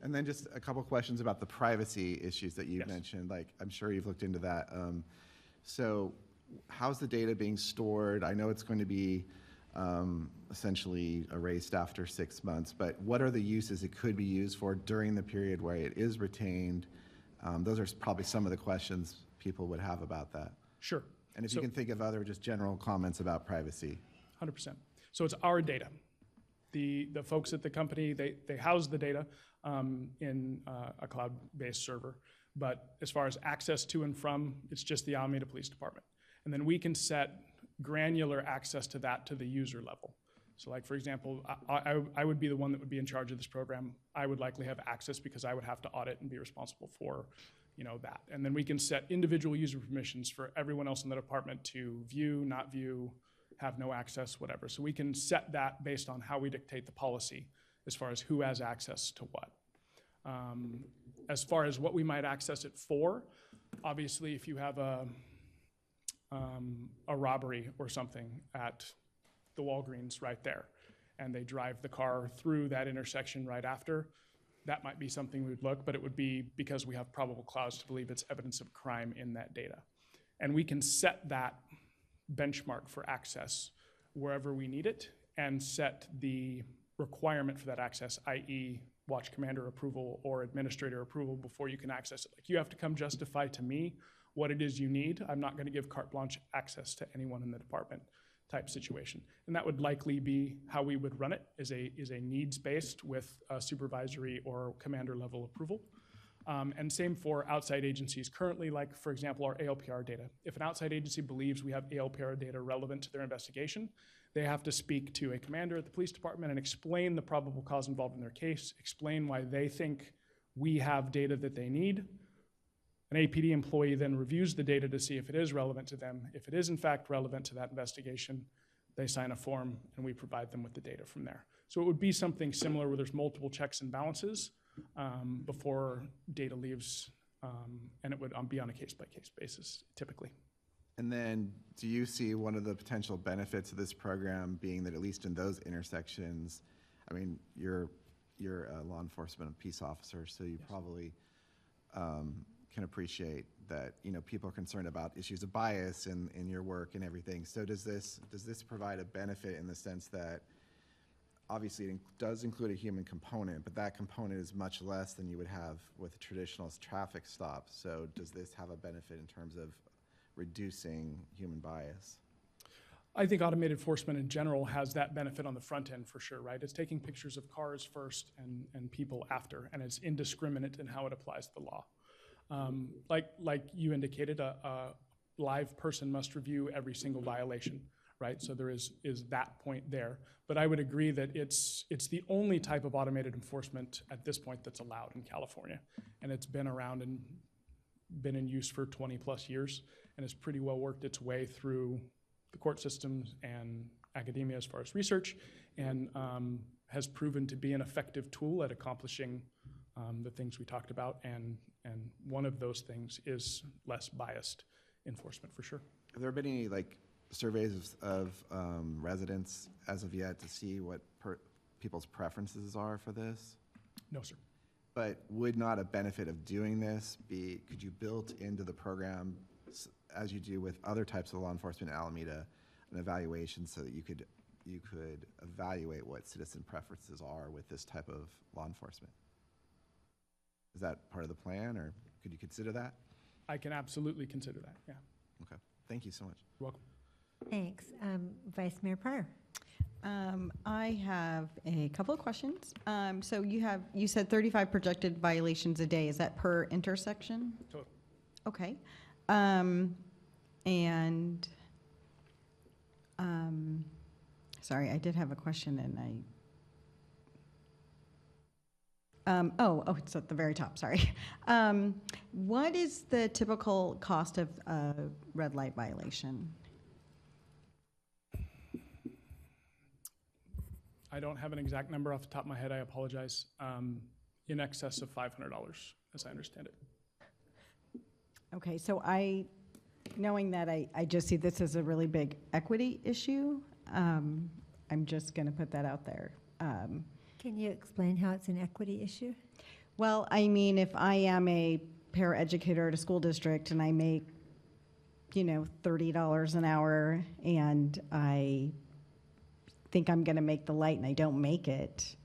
J: And then just a couple questions about the privacy issues that you mentioned. Like, I'm sure you've looked into that. So how's the data being stored? I know it's going to be essentially erased after 6 months, but what are the uses it could be used for during the period where it is retained? Those are probably some of the questions people would have about that.
I: Sure.
J: And if
I: So-
J: you can think of other just general comments about privacy.
I: 100%. So it's our data. The folks at the company, they house the data in a cloud-based server. But as far as access to and from, it's just the Alameda Police Department. And then we can set granular access to that to the user level. So like, for example, I would be the one that would be in charge of this program. I would likely have access because I would have to audit and be responsible for, that. And then we can set individual user permissions for everyone else in the department to view, not view, have no access, whatever. So we can set that based on how we dictate the policy as far as who has access to what. As far as what we might access it for, obviously, if you have a robbery or something at the Walgreens right there, and they drive the car through that intersection right after, that might be something we would look, but it would be because we have probable cause to believe it's evidence of crime in that data. And we can set that benchmark for access wherever we need it and set the requirement for that access, i.e. watch commander approval or administrator approval before you can access it. Like, you have to come justify to me what it is you need. I'm not going to give carte blanche access to anyone in the department type situation. And that would likely be how we would run it, is a needs-based with a supervisory or commander level approval. And same for outside agencies. Currently, like, for example, our ALPR data. If an outside agency believes we have ALPR data relevant to their investigation, they have to speak to a commander at the police department and explain the probable cause involved in their case, explain why they think we have data that they need. An APD employee then reviews the data to see if it is relevant to them. If it is in fact relevant to that investigation, they sign a form and we provide them with the data from there. So it would be something similar where there's multiple checks and balances before data leaves, and it would be on a case-by-case basis, typically.
J: And then do you see one of the potential benefits of this program being that at least in those intersections, I mean, you're a law enforcement and peace officer, so you probably can appreciate that, people are concerned about issues of bias in your work and everything. So does this provide a benefit in the sense that obviously it does include a human component, but that component is much less than you would have with traditional traffic stops. So does this have a benefit in terms of reducing human bias?
I: I think automated enforcement in general has that benefit on the front end for sure, right? It's taking pictures of cars first and people after, and it's indiscriminate in how it applies to the law. Like you indicated, a live person must review every single violation, right? So there is that point there. But I would agree that it's the only type of automated enforcement at this point that's allowed in California. And it's been around and been in use for 20 plus years, and has pretty well worked its way through the court systems and academia as far as research, and has proven to be an effective tool at accomplishing the things we talked about, and one of those things is less biased enforcement for sure.
J: Have there been any surveys of residents as of yet to see what people's preferences are for this?
I: No, sir.
J: But would not a benefit of doing this be, could you build into the program, as you do with other types of law enforcement in Alameda, an evaluation so that you could evaluate what citizen preferences are with this type of law enforcement? Is that part of the plan, or could you consider that?
I: I can absolutely consider that, yeah.
J: Okay, thank you so much.
I: You're welcome.
A: Thanks. Vice Mayor Pryor.
G: I have a couple of questions. So you said 35 projected violations a day. Is that per intersection?
I: Total.
G: Okay. Sorry, I did have a question and it's at the very top, sorry. What is the typical cost of a red light violation?
I: I don't have an exact number off the top of my head, I apologize. In excess of $500, as I understand it.
G: Okay, so knowing that I just see this as a really big equity issue, I'm just going to put that out there.
A: Can you explain how it's an equity issue?
G: Well, I mean, if I am a paraeducator at a school district and I make, $30 an hour, and I think I'm going to make the light and I don't make it,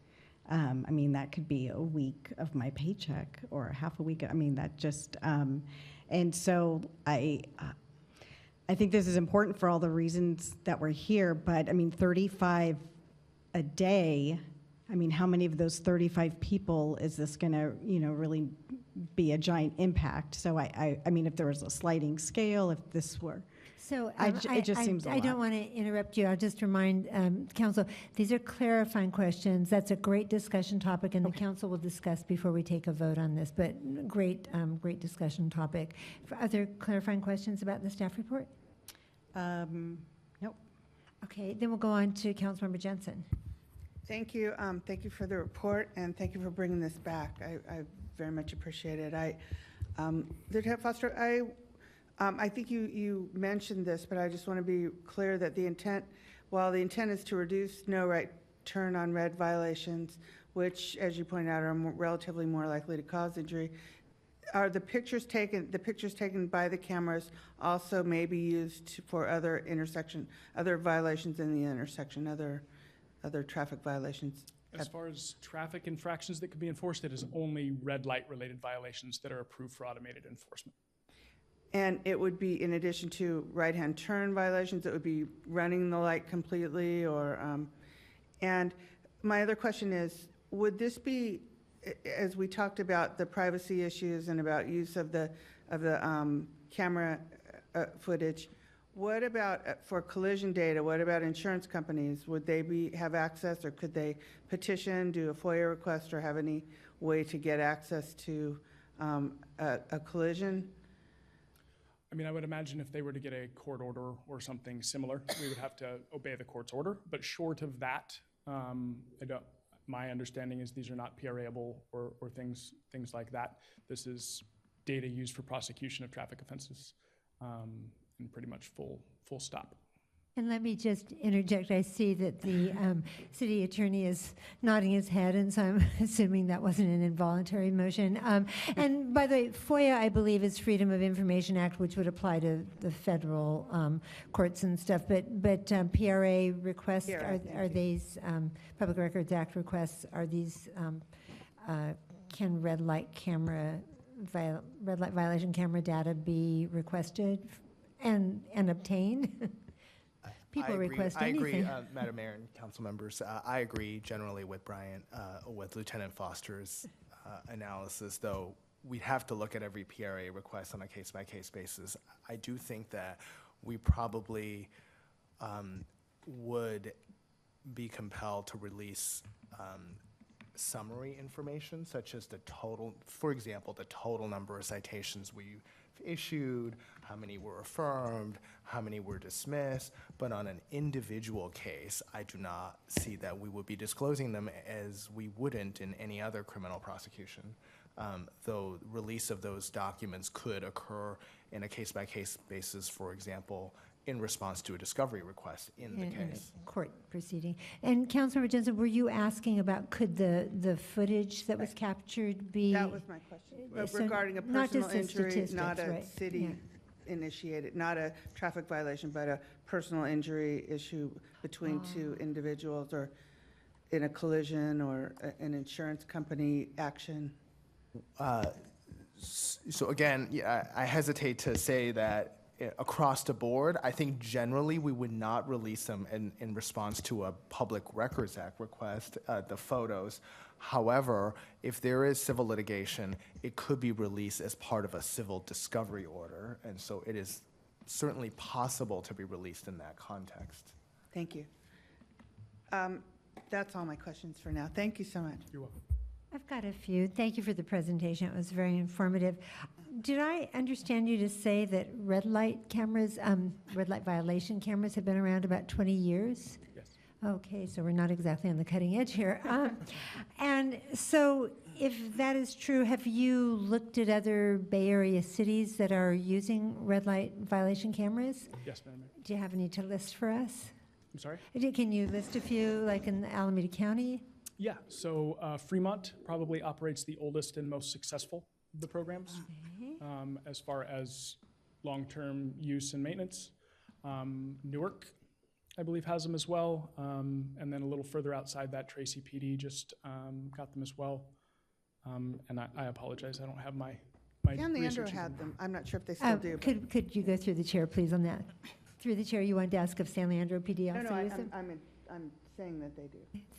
G: I mean, that could be a week of my paycheck or half a week. I mean, that just, and so I think this is important for all the reasons that we're here, but I mean, 35 a day, I mean, how many of those 35 people is this going to, really be a giant impact? So I mean, if there was a sliding scale, if this were,
A: So
G: it just seems a
A: I don't
G: lot.
A: want to interrupt you. I'll just remind council, these are clarifying questions. That's a great discussion topic, and the council will discuss before we take a vote on this, but great discussion topic. Other clarifying questions about the staff report?
G: Nope.
A: Okay, then we'll go on to Councilmember Jensen.
K: Thank you. Thank you for the report, and thank you for bringing this back. I very much appreciate it. Lieutenant Foster, I think you mentioned this, but I just want to be clear that while the intent is to reduce no right turn on red violations, which, as you pointed out, are relatively more likely to cause injury, are the pictures taken by the cameras also may be used for other violations in the intersection, other traffic violations?
I: As far as traffic infractions that could be enforced, it is only red light related violations that are approved for automated enforcement.
K: And it would be, in addition to right-hand turn violations, it would be running the light completely, or, and my other question is, would this be, as we talked about the privacy issues and about use of the camera footage, what about for collision data? What about insurance companies? Would they have access, or could they petition, do a FOIA request, or have any way to get access to a collision?
I: I mean, I would imagine if they were to get a court order or something similar, we would have to obey the court's order. But short of that, my understanding is these are not PRA-able or things like that. This is data used for prosecution of traffic offenses, and pretty much full stop.
A: And let me just interject. I see that the city attorney is nodding his head, and so I'm assuming that wasn't an involuntary motion. And by the way, FOIA, I believe, is Freedom of Information Act, which would apply to the federal courts and stuff. But PRA requests, are these Public Records Act requests? Are these can red light violation camera data be requested and obtained? People request anything.
L: I agree, Madam Mayor and council members. I agree generally with Brian, with Lieutenant Foster's analysis, though we'd have to look at every PRA request on a case-by-case basis. I do think that we probably would be compelled to release summary information, such as the total, for example, the total number of citations we've issued, how many were affirmed, how many were dismissed. But on an individual case, I do not see that we would be disclosing them, as we wouldn't in any other criminal prosecution. Though release of those documents could occur in a case-by-case basis, for example, in response to a discovery request in the case.
A: In a court proceeding. And Councilmember Jensen, were you asking about could the footage that was captured be?
K: That was my question.
A: So
K: Regarding a
A: not
K: personal
A: just the
K: injury, not
A: statistics,
K: a
A: right,
K: city initiated, not a traffic violation, but a personal injury issue between two individuals, or in a collision, or an insurance company action?
L: So again, I hesitate to say that across the board. I think generally we would not release them in response to a Public Records Act request, the photos. However, if there is civil litigation, it could be released as part of a civil discovery order, and so it is certainly possible to be released in that context.
K: Thank you. That's all my questions for now. Thank you so much.
I: You're welcome.
A: I've got a few. Thank you for the presentation. It was very informative. Did I understand you to say that red light violation cameras have been around about 20 years?
I: Yes.
A: Okay, so we're not exactly on the cutting edge here. And so if that is true, have you looked at other Bay Area cities that are using red light violation cameras?
I: Yes, Madam Mayor.
A: Do you have any to list for us?
I: I'm sorry?
A: Can you list a few, like in Alameda County?
I: Yeah, so Fremont probably operates the oldest and most successful of the programs as far as long-term use and maintenance. Newark I believe, has them as well. And then a little further outside that, Tracy PD just got them as well. And I apologize, I don't have my
K: San Leandro
I: research
K: had
I: information.
K: them. I'm not sure if they still do. but-
A: Could you go through the chair, please, on that? Through the chair, you wanted to ask if San Leandro PD
K: No,
A: also
K: no,
A: used them?
K: I'm saying that they do.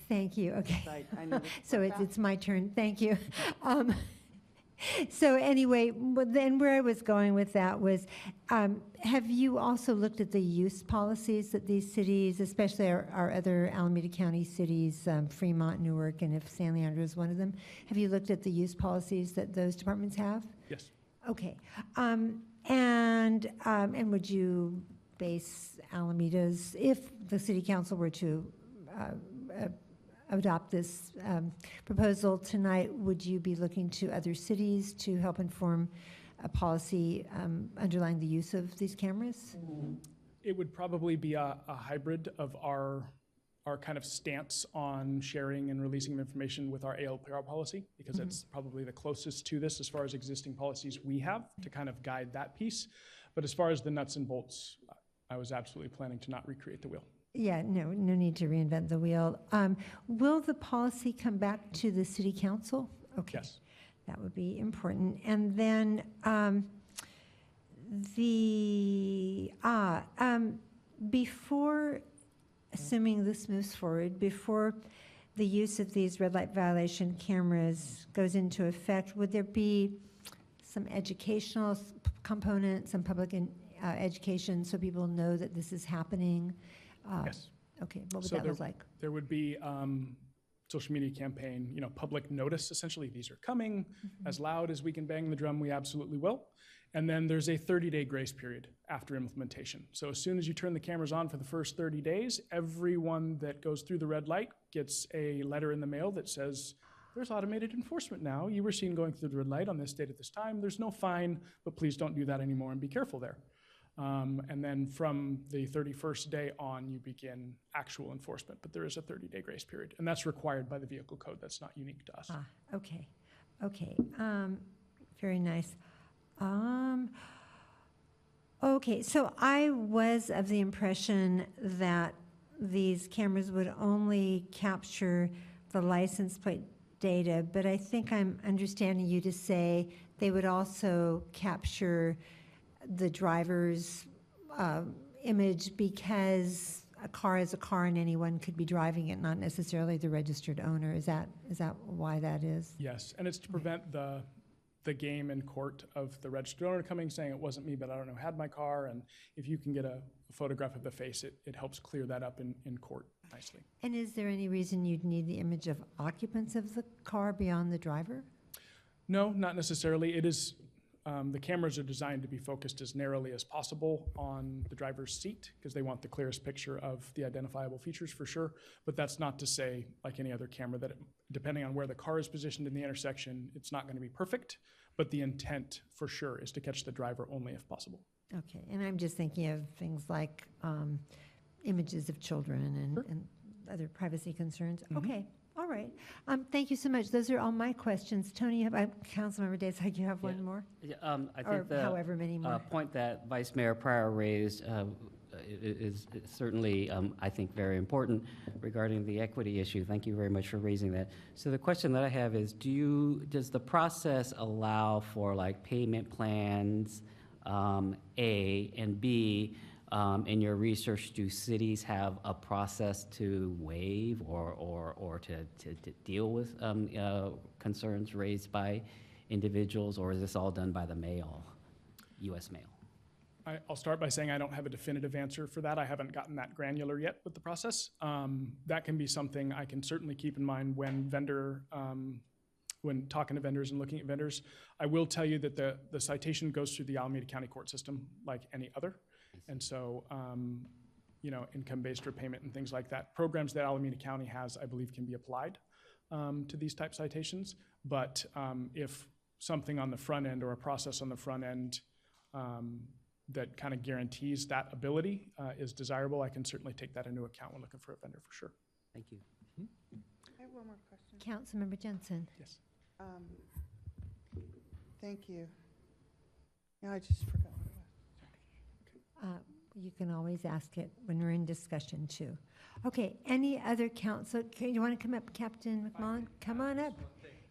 A: Thank you, okay.
K: I know this
A: So
K: for a
A: it's
K: fact.
A: my turn, thank you. So anyway, then where I was going with that was, have you also looked at the use policies that these cities, especially our other Alameda County cities, Fremont, Newark, and if San Leandro is one of them, have you looked at the use policies that those departments have?
I: Yes.
A: Okay. And would you base Alameda's, if the city council were to adopt this proposal tonight, would you be looking to other cities to help inform a policy underlying the use of these cameras?
I: It would probably be a hybrid of our kind of stance on sharing and releasing of information with our ALPR policy, because it's probably the closest to this as far as existing policies we have to kind of guide that piece. But as far as the nuts and bolts, I was absolutely planning to not recreate the wheel.
A: Yeah, no need to reinvent the wheel. Will the policy come back to the city council? Okay.
I: Yes.
A: That would be important. And then before, assuming this moves forward, before the use of these red light violation cameras goes into effect, would there be some educational component, some public education so people know that this is happening?
I: Yes.
A: Okay, what would
I: So
A: that look like?
I: There would be social media campaign, public notice, essentially, these are coming. As loud as we can bang the drum, we absolutely will. And then there's a 30-day grace period after implementation. So as soon as you turn the cameras on for the first 30 days, everyone that goes through the red light gets a letter in the mail that says, there's automated enforcement now. You were seen going through the red light on this date at this time. There's no fine, but please don't do that anymore and be careful there. And then from the 31st day on, you begin actual enforcement, but there is a 30-day grace period, and that's required by the vehicle code. That's not unique to us.
A: Okay, very nice. Okay, so I was of the impression that these cameras would only capture the license plate data, but I think I'm understanding you to say they would also capture the driver's image, because a car is a car and anyone could be driving it, not necessarily the registered owner. Is that why that is?
I: Yes, and it's to prevent the game in court of the registered owner coming saying it wasn't me, but I don't know who had my car. And if you can get a photograph of the face, it helps clear that up in court nicely.
A: And is there any reason you'd need the image of occupants of the car beyond the driver?
I: No, not necessarily. It is, the cameras are designed to be focused as narrowly as possible on the driver's seat, because they want the clearest picture of the identifiable features for sure. But that's not to say, like any other camera, that depending on where the car is positioned in the intersection, it's not going to be perfect. But the intent for sure is to catch the driver only if possible.
A: Okay, and I'm just thinking of things like images of children and other privacy concerns. Okay, all right. Thank you so much. Those are all my questions. Tony, Councilmember Days, you have one more?
H: I
A: Or
H: think the
A: however many more.
H: point that Vice Mayor Pryor raised is certainly, I think, very important regarding the equity issue. Thank you very much for raising that. So the question that I have is, does the process allow for like payment plans, A, and B, in your research, do cities have a process to waive or to deal with concerns raised by individuals, or is this all done by the mail, U.S. mail?
I: I'll start by saying I don't have a definitive answer for that. I haven't gotten that granular yet with the process. That can be something I can certainly keep in mind when when talking to vendors and looking at vendors. I will tell you that the citation goes through the Alameda County court system like any other. And so, income-based repayment and things like that, programs that Alameda County has, I believe, can be applied to these type citations. But if something on the front end or a process on the front end that kind of guarantees that ability is desirable, I can certainly take that into account when looking for a vendor for sure.
H: Thank you.
K: I have one more question.
A: Councilmember Jensen.
I: Yes.
K: Thank you. Now I just forgot what it was.
A: You can always ask it when we're in discussion, too. Okay, any other council, you want to come up, Captain McMullen? Come on up.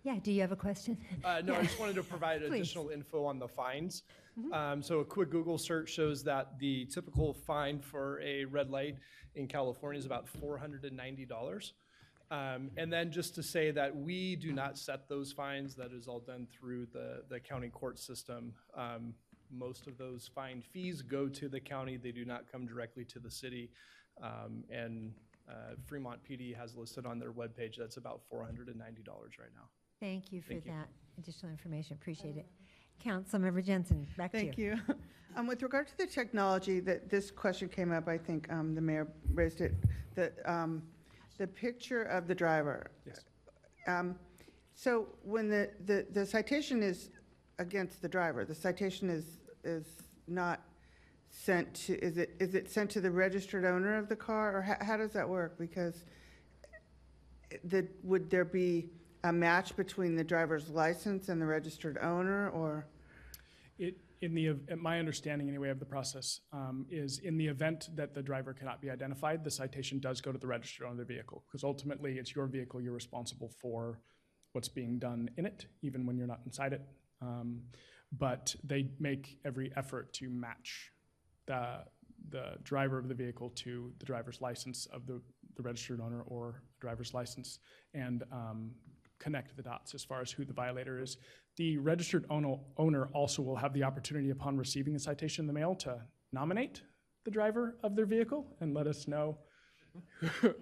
A: Yeah, do you have a question?
M: No, I just wanted to provide
A: Please.
M: additional info on the fines. So a quick Google search shows that the typical fine for a red light in California is about $490. And then just to say that we do not set those fines, that is all done through the county court system. Most of those fine fees go to the county, they do not come directly to the city. And Fremont PD has listed on their webpage that's about $490 right now.
A: Thank you for
M: Thank you.
A: that additional information. Appreciate it. Councilmember Jensen, back to you.
K: Thank you. With regard to the technology, that this question came up, I think the mayor raised it, the picture of the driver.
M: Yes.
K: So when the citation is against the driver, the citation is not sent to, is it sent to the registered owner of the car, or how does that work? Because would there be a match between the driver's license and the registered owner, or?
I: My understanding anyway of the process is in the event that the driver cannot be identified, the citation does go to the registered owner of the vehicle, because ultimately it's your vehicle, you're responsible for what's being done in it, even when you're not inside it. But they make every effort to match the driver of the vehicle to the driver's license of the registered owner or driver's license, and connect the dots as far as who the violator is. The registered owner also will have the opportunity upon receiving the citation in the mail to nominate the driver of their vehicle and let us know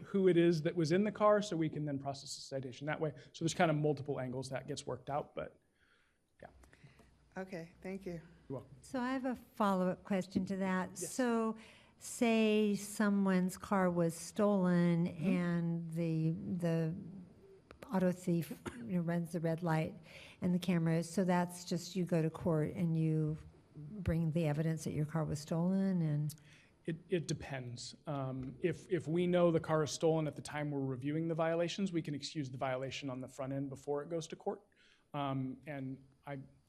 I: who it is that was in the car, so we can then process the citation that way. So there's kind of multiple angles that gets worked out, but yeah.
K: Okay, thank you.
I: You're welcome.
A: So I have a follow-up question to that. So say someone's car was stolen and the auto thief runs the red light and the cameras, so that's just you go to court and you bring the evidence that your car was stolen, and
I: It depends. If we know the car is stolen at the time we're reviewing the violations, we can excuse the violation on the front end before it goes to court. And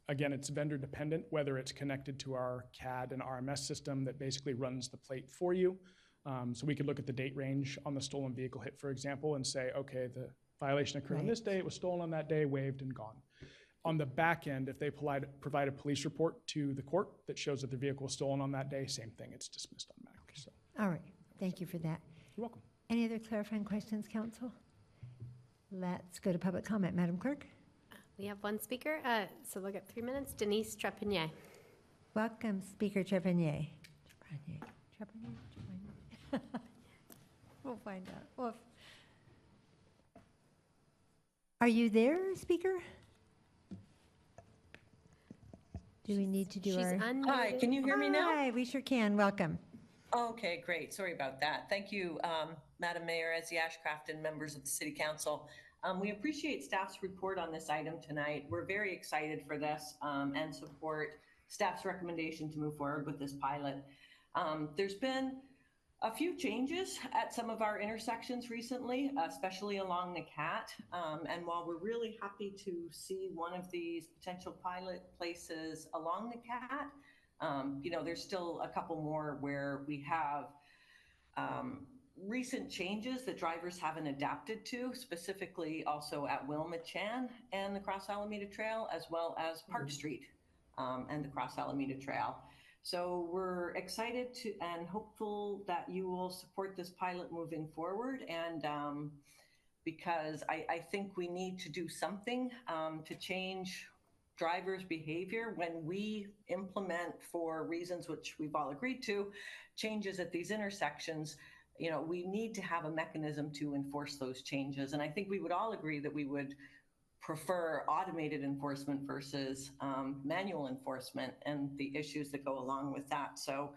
I: again, it's vendor dependent, whether it's connected to our CAD and RMS system that basically runs the plate for you. So we could look at the date range on the stolen vehicle hit, for example, and say, okay, the violation occurred on this day, it was stolen on that day, waived and gone. On the back end, if they provide a police report to the court that shows that the vehicle was stolen on that day, same thing, it's dismissed automatically. So,
A: all right, thank you for that.
I: you're welcome.
A: Any other clarifying questions, council? Let's go to public comment. Madam Clerk?
B: We have one speaker, so we'll get 3 minutes. Denise Trepanier.
A: Welcome, Speaker Trepanier. We'll find out. Well, are you there, Speaker? Do we need to do
B: She's
A: our...
B: unmuted.
N: Hi, can you hear me now?
A: Hi, we sure can. Welcome.
N: Okay, great. Sorry about that. Thank you, Madam Mayor, Ezzy Ashcraft, and members of the City Council. We appreciate staff's report on this item tonight. We're very excited for this and support staff's recommendation to move forward with this pilot. There's been a few changes at some of our intersections recently, especially along the CAT. And while we're really happy to see one of these potential pilot places along the CAT, there's still a couple more where we have recent changes that drivers haven't adapted to, specifically also at Wilmot-Chan and the Cross Alameda Trail, as well as Park Street and the Cross Alameda Trail. So we're excited to and hopeful that you will support this pilot moving forward, and because I think we need to do something to change drivers' behavior when we implement, for reasons which we've all agreed to, changes at these intersections. We need to have a mechanism to enforce those changes. And I think we would all agree that we would prefer automated enforcement versus manual enforcement and the issues that go along with that. So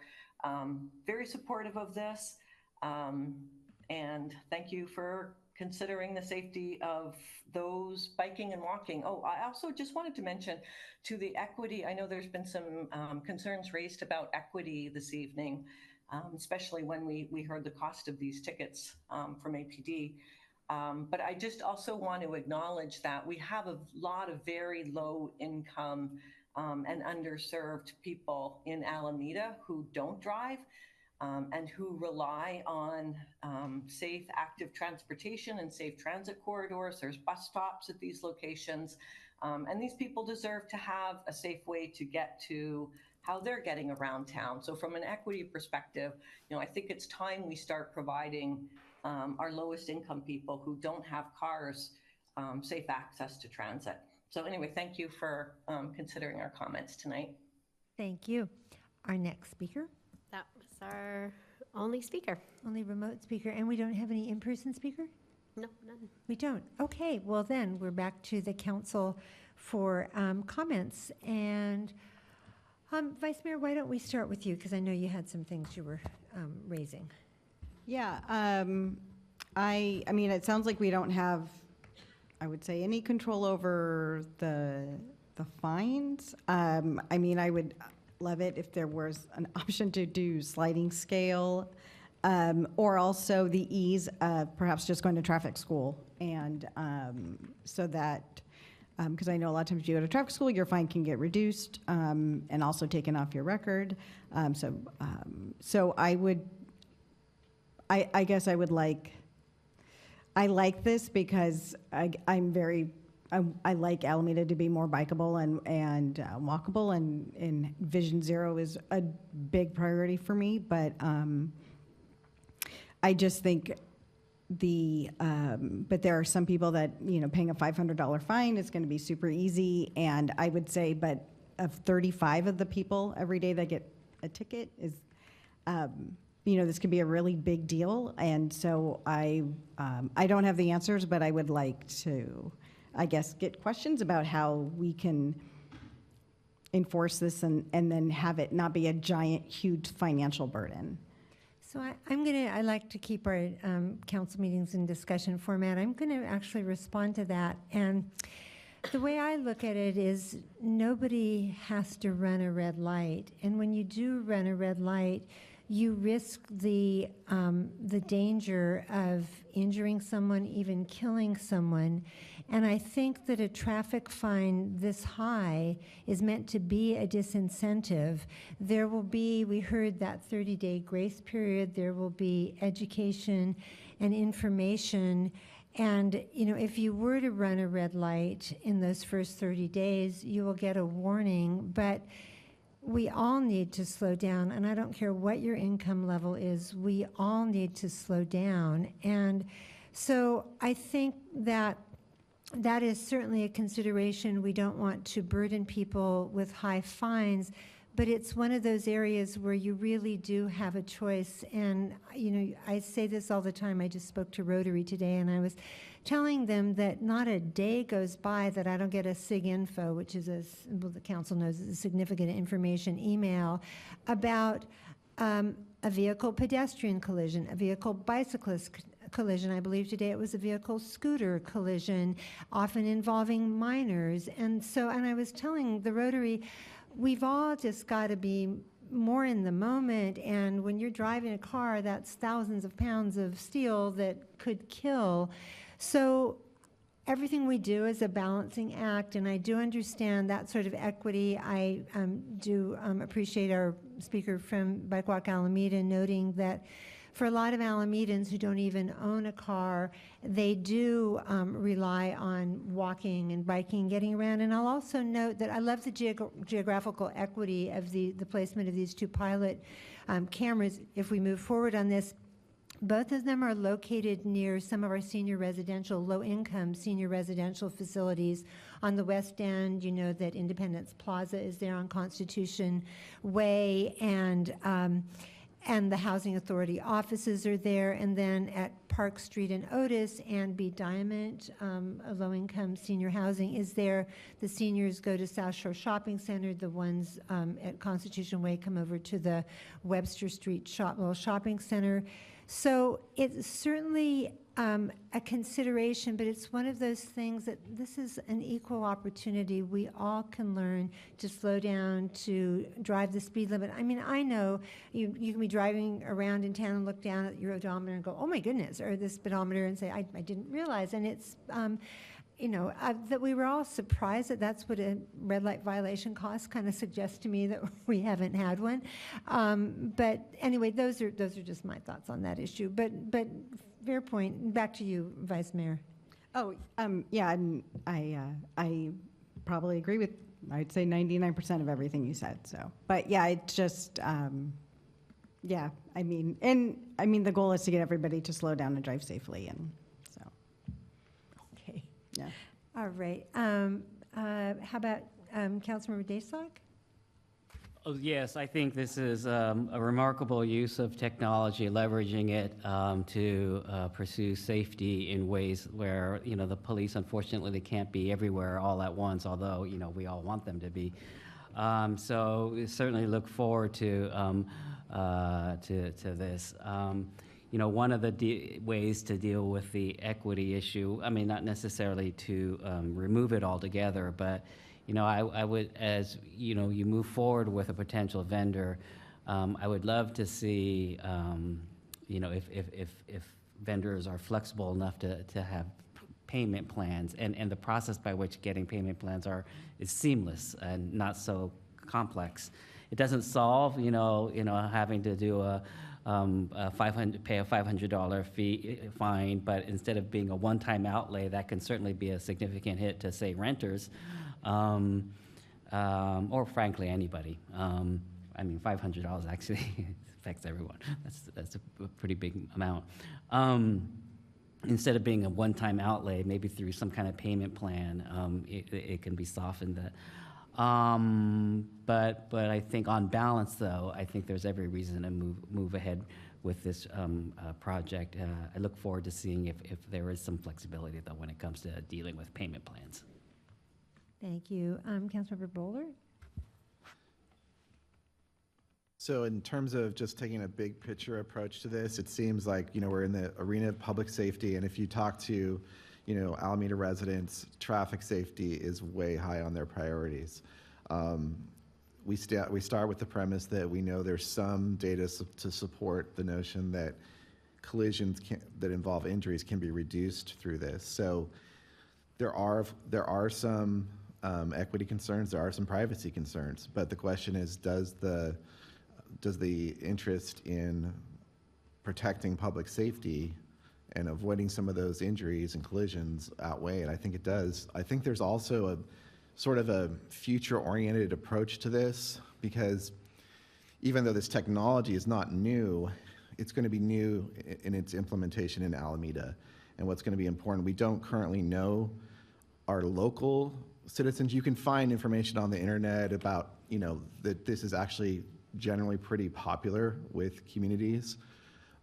N: very supportive of this. And thank you for considering the safety of those biking and walking. Oh, I also just wanted to mention to the equity, I know there's been some concerns raised about equity this evening, especially when we heard the cost of these tickets from APD. But I just also want to acknowledge that we have a lot of very low income and underserved people in Alameda who don't drive. and who rely on safe, active transportation and safe transit corridors. There's bus stops at these locations. And these people deserve to have a safe way to get to how they're getting around town. So from an equity perspective, I think it's time we start providing our lowest income people who don't have cars safe access to transit. So anyway, thank you for considering our comments tonight.
A: Thank you. Our next speaker,
B: That was our only speaker.
A: only remote speaker, and we don't have any in-person speaker?
B: No, none.
A: We don't. Okay, well then, we're back to the council for comments. And Vice Mayor, why don't we start with you, because I know you had some things you were raising.
G: Yeah, I mean, it sounds like we don't have, I would say, any control over the fines. I mean, I would love it if there was an option to do sliding scale, or also the ease of perhaps just going to traffic school, and so that, because I know a lot of times you go to traffic school, your fine can get reduced and also taken off your record. So I would, I guess I would like, I like this because I like Alameda to be more bikeable and walkable, and Vision Zero is a big priority for me, but I just think but there are some people that, paying a $500 fine is going to be super easy, and I would say, but of 35 of the people every day that get a ticket is, this could be a really big deal, and so I don't have the answers, but I would like to, I guess, get questions about how we can enforce this and then have it not be a giant, huge financial burden.
A: So I like to keep our council meetings in discussion format. I'm going to actually respond to that. And the way I look at it is nobody has to run a red light. And when you do run a red light, you risk the danger of injuring someone, even killing someone. And I think that a traffic fine this high is meant to be a disincentive. There will be, we heard that 30-day grace period, there will be education and information. And, if you were to run a red light in those first 30 days, you will get a warning. But we all need to slow down, and I don't care what your income level is, we all need to slow down. And so I think that is certainly a consideration. We don't want to burden people with high fines, but it's one of those areas where you really do have a choice. And, I say this all the time. I just spoke to Rotary today, and I was telling them that not a day goes by that I don't get a SIG-info, which is the council knows is a significant information email, about a vehicle pedestrian collision, a vehicle bicyclist collision. I believe today it was a vehicle scooter collision, often involving minors. And I was telling the Rotary, we've all just got to be more in the moment. And when you're driving a car, that's thousands of pounds of steel that could kill. So everything we do is a balancing act, and I do understand that sort of equity. I do appreciate our speaker from Bike Walk Alameda noting that for a lot of Alamedans who don't even own a car, they do rely on walking and biking, getting around. And I'll also note that I love the geographical equity of the placement of these two pilot cameras. If we move forward on this, both of them are located near some of our senior residential, low-income senior residential facilities. On the west end, you know that Independence Plaza is there on Constitution Way, and the Housing Authority offices are there. And then at Park Street and Otis and B Diamond, a low-income senior housing is there. The seniors go to South Shore Shopping Center. The ones at Constitution Way come over to the Webster Street little shopping center. So it's certainly a consideration, but it's one of those things that this is an equal opportunity. We all can learn to slow down, to drive the speed limit. I mean, I know you can be driving around in town and look down at your odometer and go, oh my goodness, or the speedometer and say, I didn't realize. And it's, that we were all surprised that that's what a red light violation costs, kind of suggests to me that we haven't had one. But anyway, those are just my thoughts on that issue. But fair point. Back to you, Vice Mayor.
G: Oh, yeah, and I probably agree with, I'd say 99% of everything you said, so. But yeah, it just, yeah, I mean, the goal is to get everybody to slow down and drive safely, and so,
A: Okay.
G: yeah.
A: All right. How about Councilmember Daysog?
H: Oh, yes, I think this is a remarkable use of technology, leveraging it to pursue safety in ways where, the police, unfortunately, they can't be everywhere all at once, although, we all want them to be. So we certainly look forward to this. One of the ways to deal with the equity issue, not necessarily to remove it altogether, but I would, as you move forward with a potential vendor, I would love to see, if vendors are flexible enough to have payment plans, and the process by which getting payment plans is seamless and not so complex. It doesn't solve, having to do pay a $500 fine, but instead of being a one-time outlay, that can certainly be a significant hit to, say, renters. Or frankly, anybody. $500 actually affects everyone. That's a pretty big amount. Instead of being a one-time outlay, maybe through some kind of payment plan, it can be softened. But I think on balance, though, I think there's every reason to move ahead with this project. I look forward to seeing if there is some flexibility, though, when it comes to dealing with payment plans.
A: Thank you. Councilmember Bowler?
J: So in terms of just taking a big picture approach to this, it seems like, we're in the arena of public safety, and if you talk to, Alameda residents, traffic safety is way high on their priorities. We start with the premise that we know there's some data to support the notion that collisions that involve injuries can be reduced through this. So there are some equity concerns, there are some privacy concerns, but the question is, does the interest in protecting public safety and avoiding some of those injuries and collisions outweigh it? I think it does. I think there's also a sort of a future-oriented approach to this, because even though this technology is not new, it's going to be new in its implementation in Alameda. And what's going to be important, we don't currently know our local citizens. You can find information on the internet about, that this is actually generally pretty popular with communities,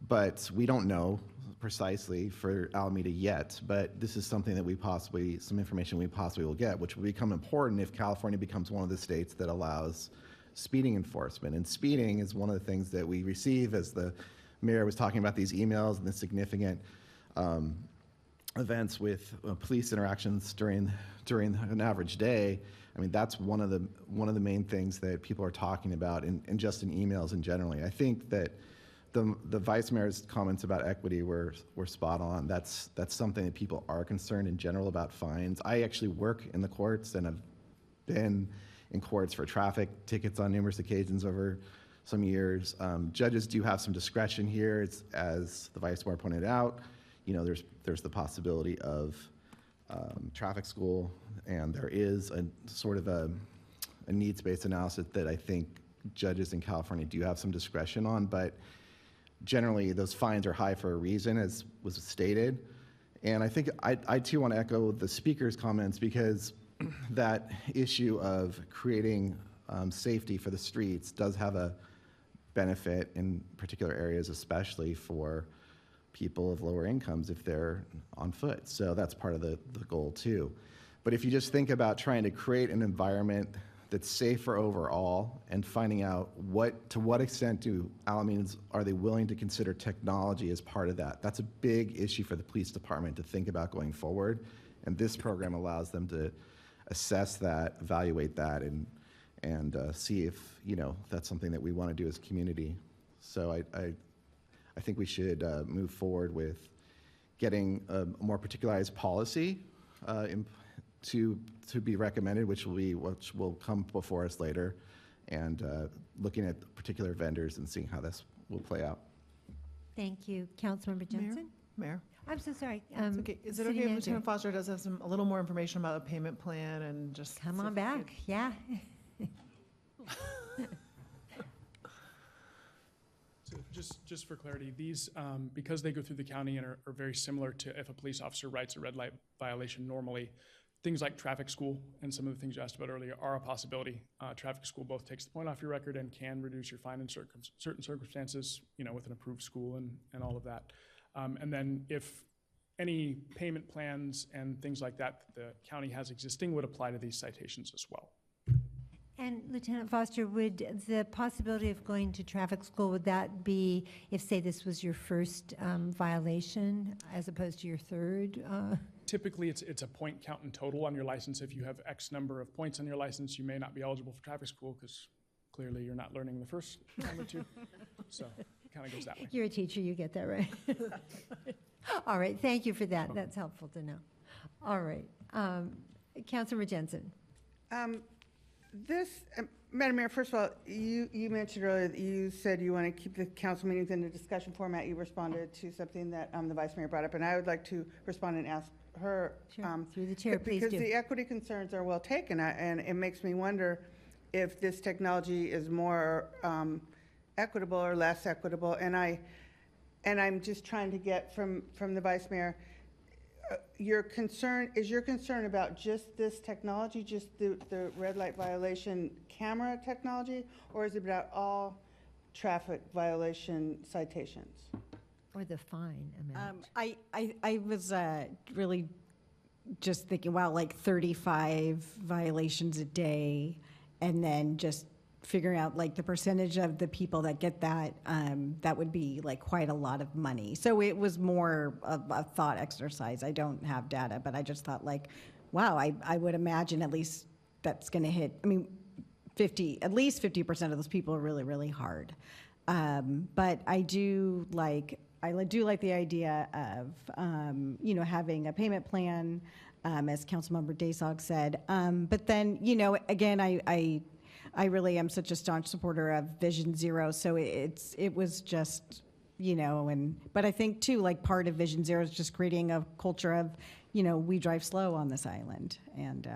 J: but we don't know precisely for Alameda yet. But this is something that some information we possibly will get, which will become important if California becomes one of the states that allows speeding enforcement. And speeding is one of the things that we receive, as the mayor was talking about, these emails and the significant events with police interactions during an average day. That's one of the main things that people are talking about, and just in emails and generally. I think that the vice mayor's comments about equity were spot on. That's something that people are concerned in general about fines. I actually work in the courts and have been in courts for traffic tickets on numerous occasions over some years. Judges do have some discretion here, as the vice mayor pointed out. There's the possibility of traffic school, and there is a sort of a needs-based analysis that I think judges in California do have some discretion on, but generally those fines are high for a reason, as was stated. And I think I too want to echo the speaker's comments, because that issue of creating safety for the streets does have a benefit in particular areas, especially for people of lower incomes if they're on foot. So that's part of the goal too. But if you just think about trying to create an environment that's safer overall, and finding out to what extent do Alamedans, are they willing to consider technology as part of that? That's a big issue for the police department to think about going forward. And this program allows them to assess that, evaluate that, and see if that's something that we want to do as a community. So I think we should move forward with getting a more particularized policy to be recommended, which will come before us later, and looking at particular vendors and seeing how this will play out.
A: Thank you. Councilmember Jensen?
O: Mayor?
A: I'm so sorry.
O: It's okay. Is it
A: City
O: okay if
A: Manager.
O: Lieutenant Foster does have a little more information about a payment plan and just...
A: Come on back, yeah.
I: So just for clarity, these, because they go through the county and are very similar to if a police officer writes a red light violation normally, things like traffic school and some of the things you asked about earlier are a possibility. Traffic school both takes the point off your record and can reduce your fine in certain circumstances, with an approved school and all of that. And then if any payment plans and things like that the county has existing would apply to these citations as well.
A: And Lieutenant Foster, would the possibility of going to traffic school, would that be if, say, this was your first violation as opposed to your third?
I: Typically, it's a point count in total on your license. If you have X number of points on your license, you may not be eligible for traffic school because clearly you're not learning the first time or two. So it kind of goes that way.
A: You're a teacher, you get that right. All right, thank you for that. That's helpful to know. All right, Councilmember Jensen.
K: Madam Mayor, first of all, you mentioned earlier that you said you want to keep the council meetings in the discussion format. You responded to something that the Vice Mayor brought up, and I would like to respond and ask her.
A: Sure. Through the chair, please do.
K: Because the equity concerns are well taken, and it makes me wonder if this technology is more equitable or less equitable. And I'm just trying to get from the Vice Mayor, your concern about just this technology, just the red light violation camera technology, or is it about all traffic violation citations?
A: Or the fine amount?
G: I was really just thinking, wow, like 35 violations a day, and then just figuring out like the percentage of the people that get that, that would be like quite a lot of money. So it was more of a thought exercise. I don't have data, but I just thought like, wow, I would imagine at least that's going to hit, at least 50% of those people are really, really hard. But I do like the idea of, having a payment plan, as Councilmember Daysog said. But then, again, I really am such a staunch supporter of Vision Zero. So it was just, but I think too, like part of Vision Zero is just creating a culture of, we drive slow on this island, and,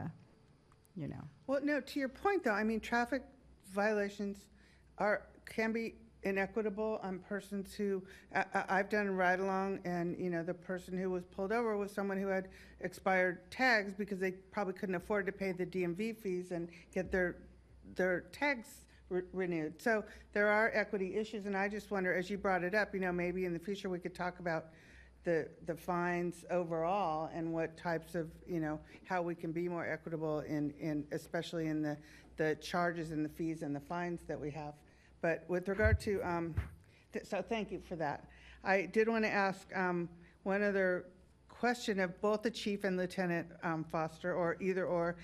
K: Well, no, to your point though, traffic violations can be inequitable on persons who, I've done a ride along, and the person who was pulled over was someone who had expired tags because they probably couldn't afford to pay the DMV fees and get their tags renewed. So there are equity issues, and I just wonder, as you brought it up, maybe in the future we could talk about the fines overall and what types of, how we can be more equitable in especially in the charges and the fees and the fines that we have. But with regard to, so thank you for that. I did want to ask one other question of both the chief and Lieutenant Foster, or either or.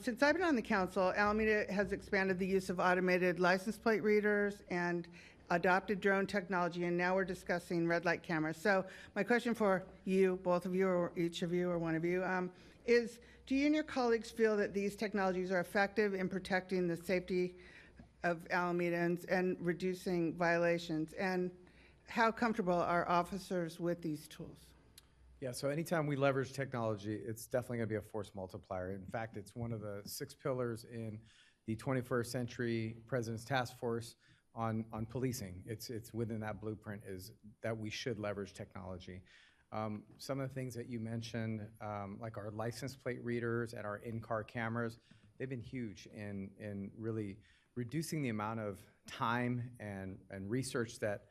K: Since I've been on the council, Alameda has expanded the use of automated license plate readers and adopted drone technology, and now we're discussing red light cameras. So my question for you, both of you, or each of you, or one of you, is do you and your colleagues feel that these technologies are effective in protecting the safety of Alamedans and reducing violations? And how comfortable are officers with these tools?
P: Yeah, so anytime we leverage technology, it's definitely going to be a force multiplier. In fact, it's one of the 6 pillars in the 21st Century President's Task Force on policing. It's within that blueprint is that we should leverage technology. Some of the things that you mentioned, like our license plate readers and our in-car cameras, they've been huge in really reducing the amount of time and research that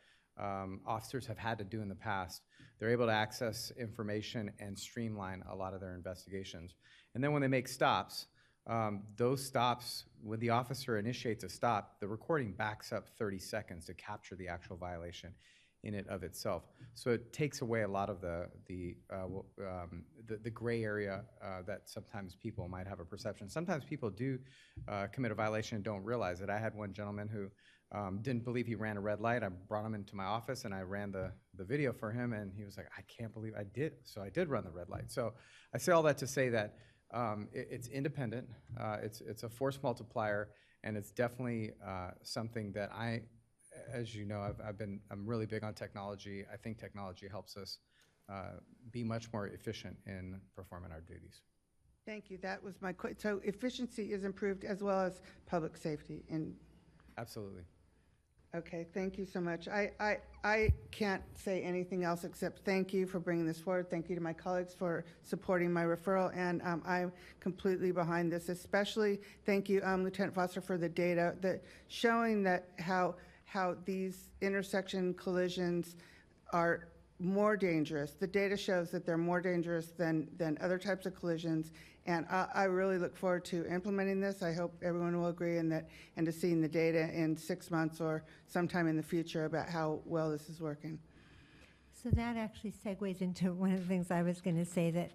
P: officers have had to do in the past. They're able to access information and streamline a lot of their investigations. And then when they make stops, those stops, when the officer initiates a stop, the recording backs up 30 seconds to capture the actual violation. in it of itself. So it takes away a lot of the gray area that sometimes people might have a perception. Sometimes people do commit a violation and don't realize it. I had one gentleman who didn't believe he ran a red light. I brought him into my office and I ran the video for him, and he was like, I can't believe I did. So I did run the red light. So I say all that to say that it's independent, it's a force multiplier, and it's definitely something that as you know, I'm really big on technology. I think technology helps us be much more efficient in performing our duties.
K: Thank you. That was my question. So efficiency is improved as well as public safety.
P: Absolutely.
K: Okay, thank you so much. I can't say anything else except thank you for bringing this forward. Thank you to my colleagues for supporting my referral, and I'm completely behind this. Especially thank you, Lieutenant Foster, for the data that showing that how these intersection collisions are more dangerous. The data shows that they're more dangerous than other types of collisions, and I really look forward to implementing this. I hope everyone will agree and to seeing the data in 6 months or sometime in the future about how well this is working.
A: So that actually segues into one of the things I was going to say, that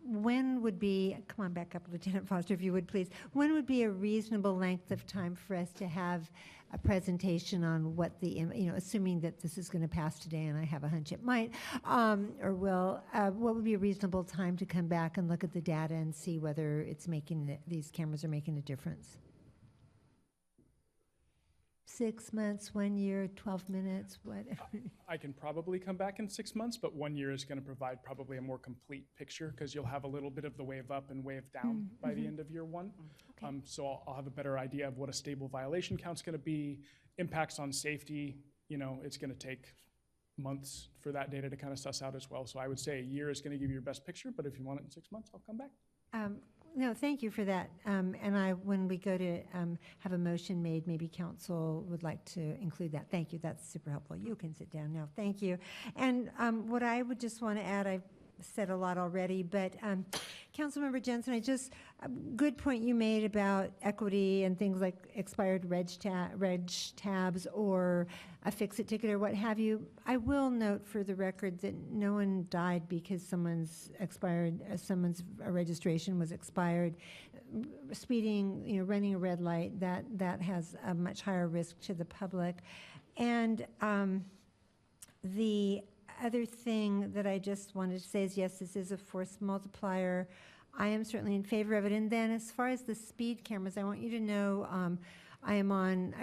A: when would be, come on back up, Lieutenant Foster, if you would please, when would be a reasonable length of time for us to have a presentation on what assuming that this is going to pass today, and I have a hunch it might, or will, what would be a reasonable time to come back and look at the data and see whether it's these cameras are making a difference? 6 months, 1 year, 12 minutes, what?
I: I can probably come back in 6 months, but 1 year is going to provide probably a more complete picture, because you'll have a little bit of the wave up and wave down by the end of year one.
A: Okay.
I: So I'll have a better idea of what a stable violation count's going to be, impacts on safety. It's going to take months for that data to kind of suss out as well. So I would say a year is going to give you your best picture, but if you want it in 6 months, I'll come back.
A: No, thank you for that. And when we go to have a motion made, maybe council would like to include that. Thank you. That's super helpful. You can sit down now. Thank you. And what I would just want to add, I've said a lot already, but Councilmember Jensen, good point you made about equity and things like expired reg tabs or a fix-it ticket or what have you. I will note for the record that no one died because someone's registration was expired. Speeding, running a red light, that has a much higher risk to the public. And the other thing that I just wanted to say is, yes, this is a force multiplier. I am certainly in favor of it. And then as far as the speed cameras, I want you to know I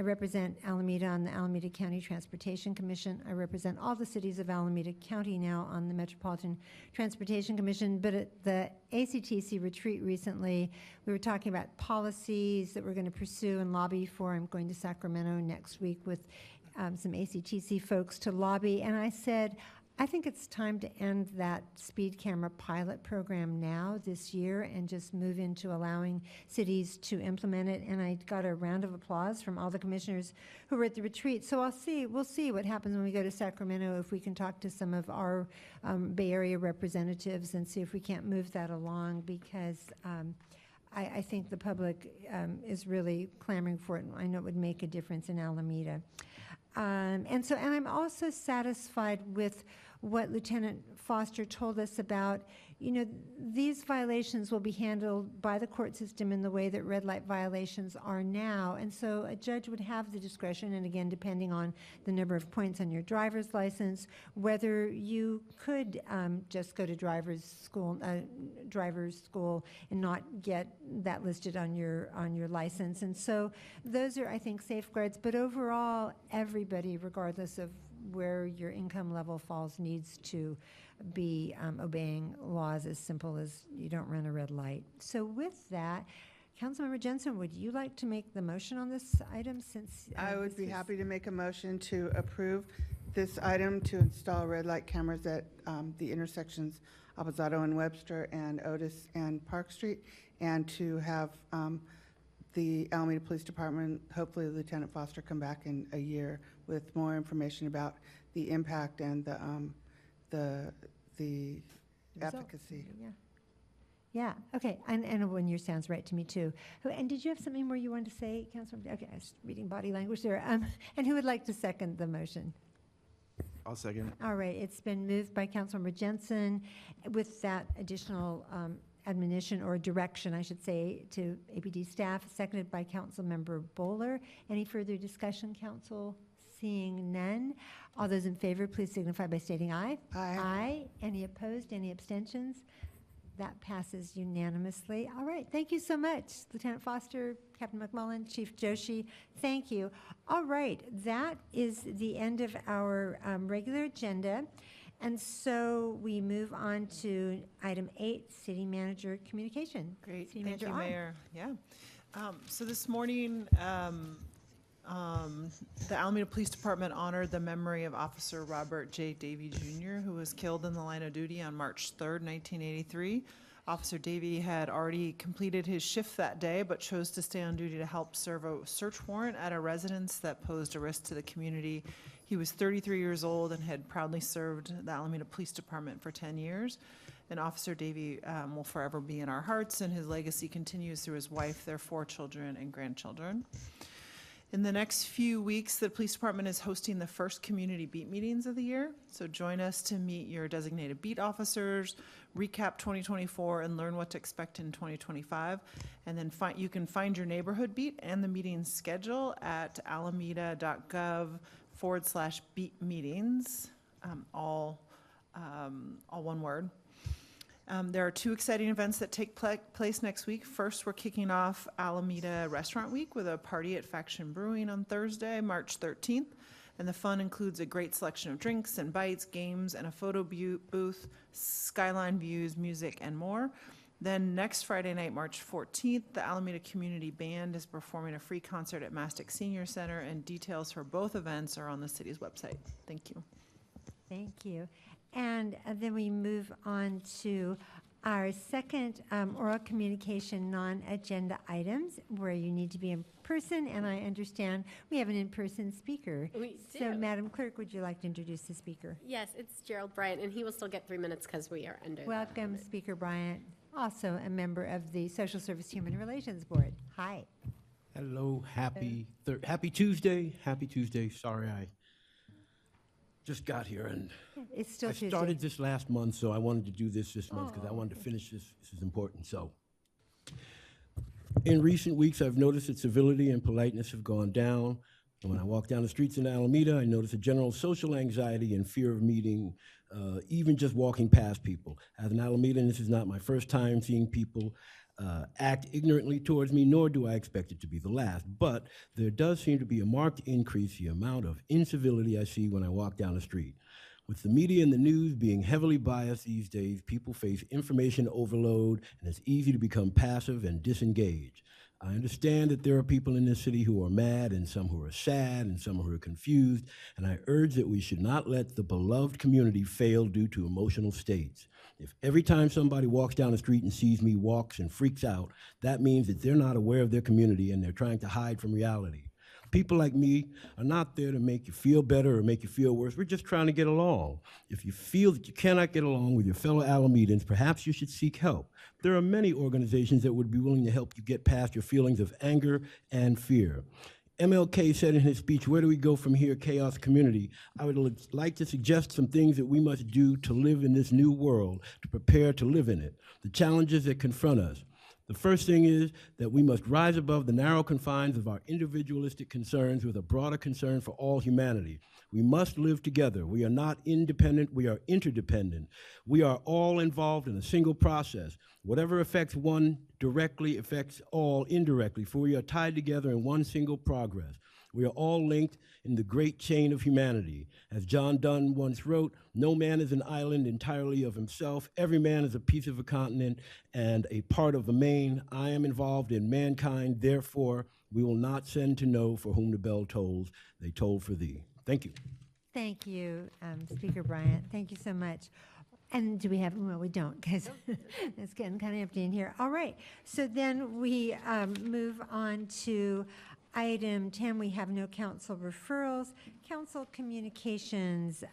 A: represent Alameda on the Alameda County Transportation Commission. I represent all the cities of Alameda County now on the Metropolitan Transportation Commission. But at the ACTC retreat recently, we were talking about policies that we're going to pursue and lobby for. I'm going to Sacramento next week with some ACTC folks to lobby. And I said, I think it's time to end that speed camera pilot program now this year and just move into allowing cities to implement it. And I got a round of applause from all the commissioners who were at the retreat. So we'll see what happens when we go to Sacramento, if we can talk to some of our Bay Area representatives and see if we can't move that along, because I think the public is really clamoring for it. And I know it would make a difference in Alameda. And I'm also satisfied with what Lieutenant Foster told us about, these violations will be handled by the court system in the way that red light violations are now. And so a judge would have the discretion, and again, depending on the number of points on your driver's license, whether you could just go to driver's school and not get that listed on your license. And so those are, I think, safeguards. But overall, everybody, regardless of where your income level falls, needs to be obeying laws as simple as you don't run a red light. So with that, Councilmember Jensen, would you like to make the motion on this item, since
K: I would be happy to make a motion to approve this item to install red light cameras at the intersections Aposato and Webster and Otis and Park Street, and to have the Alameda Police Department, hopefully Lieutenant Foster, come back in a year with more information about the impact and the efficacy.
A: Yeah. Okay. And 1 year sounds right to me too. And did you have something more you wanted to say, Councilman? Okay, I was reading body language there. And who would like to second the motion?
J: I'll second it.
A: All right, it's been moved by Councilmember Jensen with that additional admonition or direction, I should say, to APD staff, seconded by Councilmember Bowler. Any further discussion, council? Seeing none. All those in favor, please signify by stating aye.
K: Aye.
A: Aye. Any opposed, any abstentions? That passes unanimously. All right, thank you so much, Lieutenant Foster, Captain McMullen, Chief Joshi, thank you. All right, that is the end of our regular agenda. And so we move on to item 8, City Manager Communication.
O: Great,
A: City
O: thank
A: Manager
O: you,
A: Ong.
O: Mayor. Yeah. So this morning, the Alameda Police Department honored the memory of Officer Robert J. Davey Jr., who was killed in the line of duty on March 3rd, 1983. Officer Davey had already completed his shift that day, but chose to stay on duty to help serve a search warrant at a residence that posed a risk to the community. He was 33 years old and had proudly served the Alameda Police Department for 10 years. And Officer Davey will forever be in our hearts, and his legacy continues through his wife, their 4 children, and grandchildren. In the next few weeks, the police department is hosting the first community beat meetings of the year. So join us to meet your designated beat officers, recap 2024, and learn what to expect in 2025. And then you can find your neighborhood beat and the meeting schedule at alameda.gov/beat meetings, all one word. There are 2 exciting events that take place next week. First, we're kicking off Alameda Restaurant Week with a party at Faction Brewing on Thursday, March 13th. And the fun includes a great selection of drinks and bites, games, and a photo booth, skyline views, music, and more. Then next Friday night, March 14th, the Alameda Community Band is performing a free concert at Mastic Senior Center, and details for both events are on the city's website. Thank you.
A: Thank you. And then we move on to our second oral communication non-agenda items where you need to be in person, and I understand we have an in-person speaker.
B: We
A: So,
B: do.
A: Madam Clerk, would you like to introduce the speaker?
B: Yes, it's Gerald Bryant, and he will still get 3 minutes because we are under.
A: Welcome, Speaker Bryant, also a member of the Social Service Human Relations Board. Hi.
Q: Hello, happy Tuesday. Happy Tuesday. Sorry, I just got here and
A: It's still
Q: I
A: Tuesday.
Q: started this last month, so I wanted to do this month because I wanted to finish this. This is important. So, in recent weeks, I've noticed that civility and politeness have gone down. And when I walk down the streets in Alameda, I notice a general social anxiety and fear of meeting, even just walking past people. As an Alamedan, this is not my first time seeing people act ignorantly towards me, nor do I expect it to be the last. But there does seem to be a marked increase in the amount of incivility I see when I walk down the street. With the media and the news being heavily biased these days, people face information overload, and it's easy to become passive and disengaged. I understand that there are people in this city who are mad, and some who are sad, and some who are confused, and I urge that we should not let the beloved community fail due to emotional states. If every time somebody walks down the street and sees me walks and freaks out, that means that they're not aware of their community and they're trying to hide from reality. People like me are not there to make you feel better or make you feel worse. We're just trying to get along. If you feel that you cannot get along with your fellow Alamedans, perhaps you should seek help. There are many organizations that would be willing to help you get past your feelings of anger and fear. MLK said in his speech, "Where do we go from here, chaos community?" I would like to suggest some things that we must do to live in this new world, to prepare to live in it, the challenges that confront us. The first thing is that we must rise above the narrow confines of our individualistic concerns with a broader concern for all humanity. We must live together. We are not independent, we are interdependent. We are all involved in a single process. Whatever affects one directly affects all indirectly, for we are tied together in one single progress. We are all linked in the great chain of humanity. As John Donne once wrote, "No man is an island entirely of himself. Every man is a piece of a continent and a part of the main. I am involved in mankind. Therefore, we will not send to know for whom the bell tolls. They toll for thee." Thank you.
A: Thank you, Speaker Bryant. Thank you so much. And do we have, well, we don't, because it's getting kind of empty in here. All right, so then we move on to item 10. We have no council referrals. Council communications,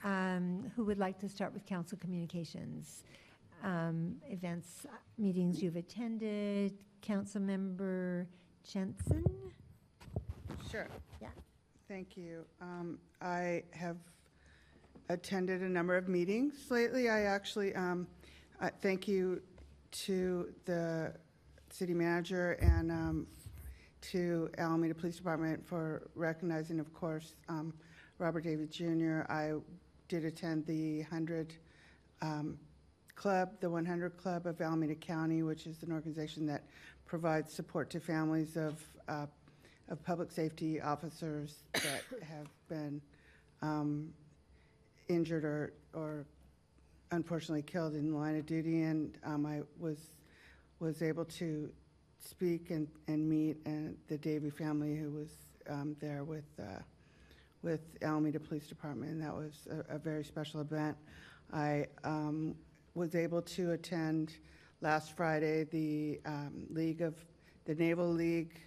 A: who would like to start with council communications? Events, meetings you've attended, Councilmember Jensen?
K: Sure.
A: Yeah.
K: Thank you. I have attended a number of meetings lately. I actually thank you to the city manager and to Alameda Police Department for recognizing, of course, Robert David Jr. I did attend the 100 Club, the 100 Club of Alameda County, which is an organization that provides support to families of public safety officers that have been injured or unfortunately killed in the line of duty. And I was able to speak and meet the Davey family who was there with Alameda Police Department, and that was a very special event. I was able to attend last Friday the Naval League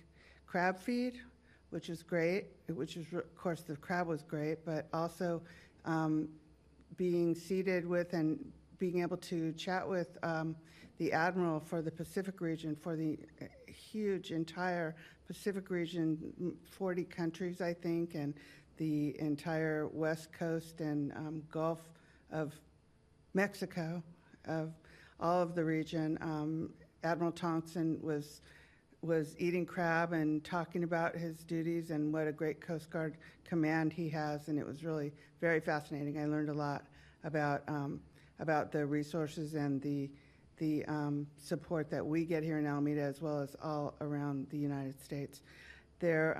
K: crab feed, which is great, of course, the crab was great, but also being seated with and being able to chat with the Admiral for the Pacific region, for the huge entire Pacific region, 40 countries, I think, and the entire West Coast and Gulf of Mexico, of all of the region. Admiral Thompson was eating crab and talking about his duties and what a great Coast Guard command he has, and it was really very fascinating. I learned a lot about the resources and the support that we get here in Alameda, as well as all around the United States. There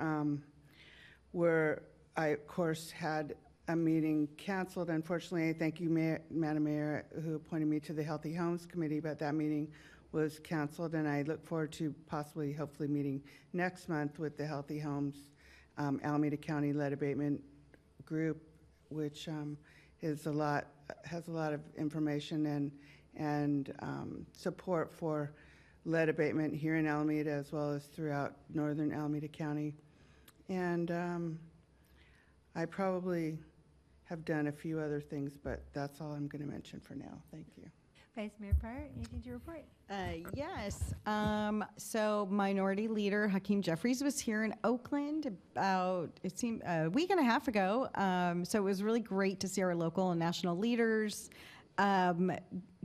K: I, of course, had a meeting canceled. Unfortunately, thank you, Madam Mayor, who appointed me to the Healthy Homes Committee, but that meeting was canceled, and I look forward to possibly, hopefully, meeting next month with the Healthy Homes Alameda County Lead Abatement Group, which has a lot of information and support for lead abatement here in Alameda, as well as throughout northern Alameda County. And I probably have done a few other things, but that's all I'm going to mention for now. Thank you.
A: Vice Mayor Pryor, anything to report?
G: Yes. So Minority Leader Hakeem Jeffries was here in Oakland about, it seemed, a week and a half ago. So it was really great to see our local and national leaders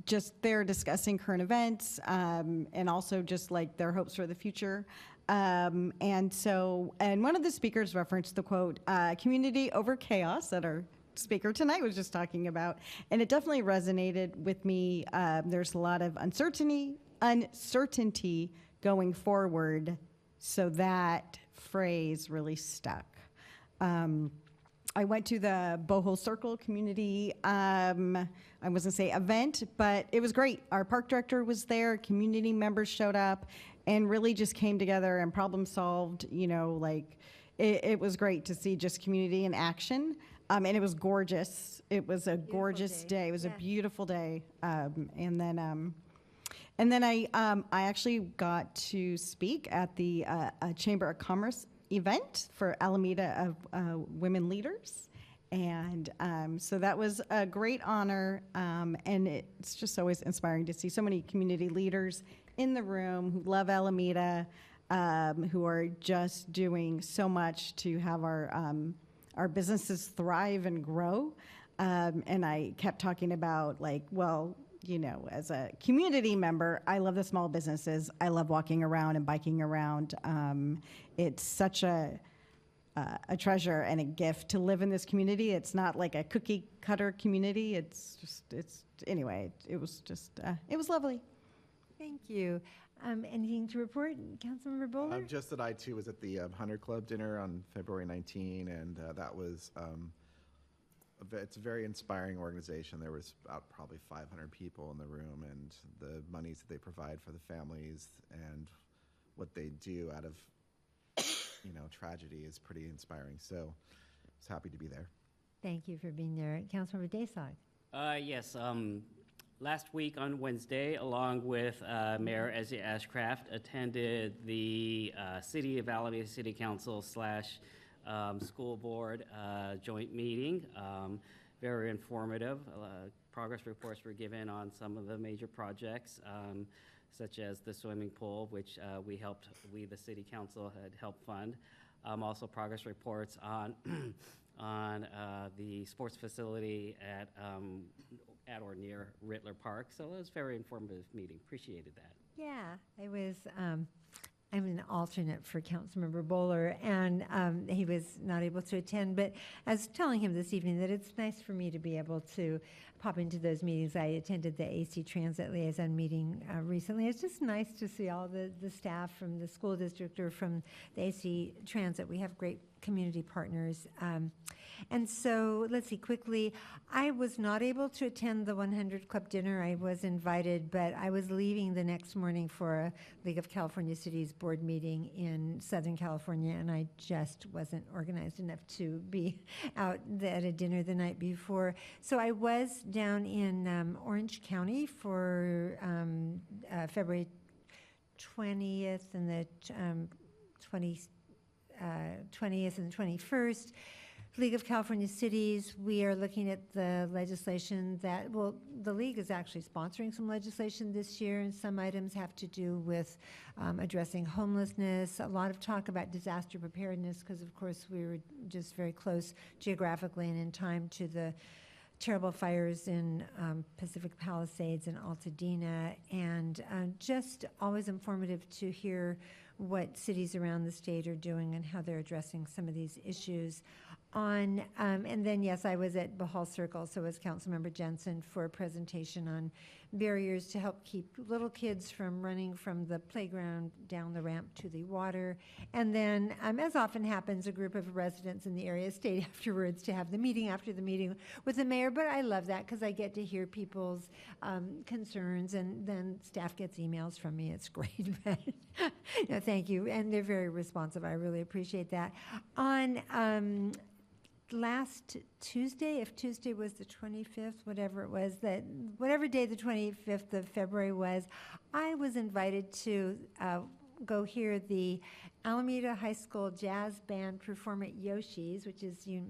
G: just there discussing current events and also just like their hopes for the future. And one of the speakers referenced the quote, community over chaos, that our speaker tonight was just talking about. And it definitely resonated with me. There's a lot of uncertainty going forward. So that phrase really stuck. I went to the Boho Circle community, I wasn't say event, but it was great. Our park director was there, community members showed up, and really just came together and problem solved. You know, like it was great to see just community in action, and it was gorgeous. It was a gorgeous day. It was a beautiful day, and then I actually got to speak at the Chamber of Commerce event for Alameda of women leaders. And so that was a great honor, and it's just always inspiring to see so many community leaders in the room who love Alameda, who are just doing so much to have our businesses thrive and grow. And I kept talking about, like, well, you know, as a community member, I love the small businesses. I love walking around and biking around. It's such a treasure and a gift to live in this community. It's not like a cookie cutter community. Anyway, it was just, it was lovely.
A: Thank you. Anything to report, Councilmember Bowler?
J: Just that I too was at the Hunter Club dinner on February 19, and that was, it's a very inspiring organization. There was about probably 500 people in the room, and the monies that they provide for the families and what they do out of tragedy is pretty inspiring. So I was happy to be there.
A: Thank you for being there. Councilmember Desog.
H: Yes. Last week on Wednesday, along with Mayor Ezzy Ashcraft, attended the City of Alameda City Council / School Board joint meeting. Very informative. Progress reports were given on some of the major projects, such as the swimming pool, which we, the City Council, had helped fund. Also progress reports on on the sports facility at or near Rittler Park. So it was a very informative meeting. Appreciated that.
A: Yeah, I was, I'm an alternate for Councilmember Bowler, and he was not able to attend, but I was telling him this evening that it's nice for me to be able to pop into those meetings. I attended the AC Transit Liaison meeting recently. It's just nice to see all the staff from the school district or from the AC Transit. We have great community partners. And so, let's see, quickly, I was not able to attend the 100 Club dinner. I was invited, but I was leaving the next morning for a League of California Cities board meeting in Southern California, and I just wasn't organized enough to be out at a dinner the night before. So I was down in Orange County for February 20th and the 20th and the 21st. League of California Cities, we are looking at the legislation that, well, the League is actually sponsoring some legislation this year, and some items have to do with addressing homelessness, a lot of talk about disaster preparedness, because of course we were just very close geographically and in time to the terrible fires in Pacific Palisades and Altadena, and just always informative to hear what cities around the state are doing and how they're addressing some of these issues. And then, yes, I was at Bahal Circle, so was Councilmember Jensen, for a presentation on barriers to help keep little kids from running from the playground down the ramp to the water. And then, as often happens, a group of residents in the area stayed afterwards to have the meeting after the meeting with the mayor. But I love that because I get to hear people's concerns, and then staff gets emails from me. It's great. But no, thank you. And they're very responsive. I really appreciate that. On last Tuesday, if Tuesday was the 25th, whatever it was, that whatever day the 25th of February was, I was invited to go hear the Alameda High School Jazz Band perform at Yoshi's, which is, you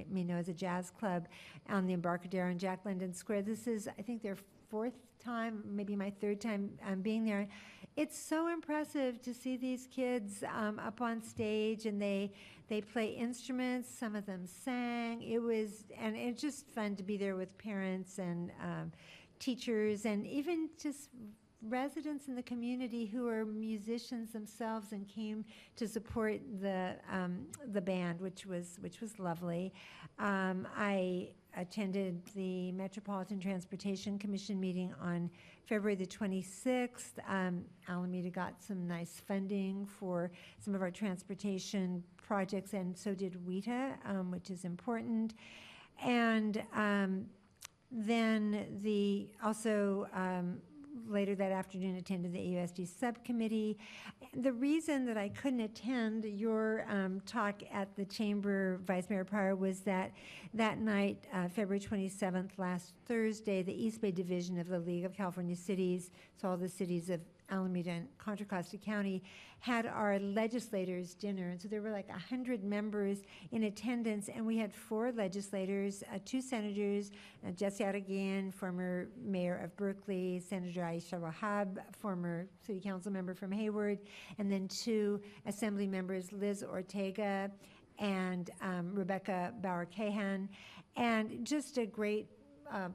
A: may know, as a jazz club on the Embarcadero in Jack London Square. This is, I think, their fourth time, maybe my third time being there. It's so impressive to see these kids up on stage, and they play instruments. Some of them sang. And it's just fun to be there with parents and teachers, and even just residents in the community who are musicians themselves and came to support the band, which was lovely. I attended the Metropolitan Transportation Commission meeting on February the 26th. Alameda got some nice funding for some of our transportation projects, and so did WITA, which is important. And then later that afternoon attended the AUSD subcommittee. The reason that I couldn't attend your talk at the Chamber, Vice Mayor Pryor, was that night, February 27th, last Thursday, the East Bay Division of the League of California Cities, so all the cities of Alameda and Contra Costa County, had our legislators' dinner. And so there were like 100 members in attendance, and we had 4 legislators, 2 senators, Jesse Araguin, former mayor of Berkeley, Senator Aisha Wahab, former city council member from Hayward, and then 2 assembly members, Liz Ortega and Rebecca Bauer-Cahan, and just a great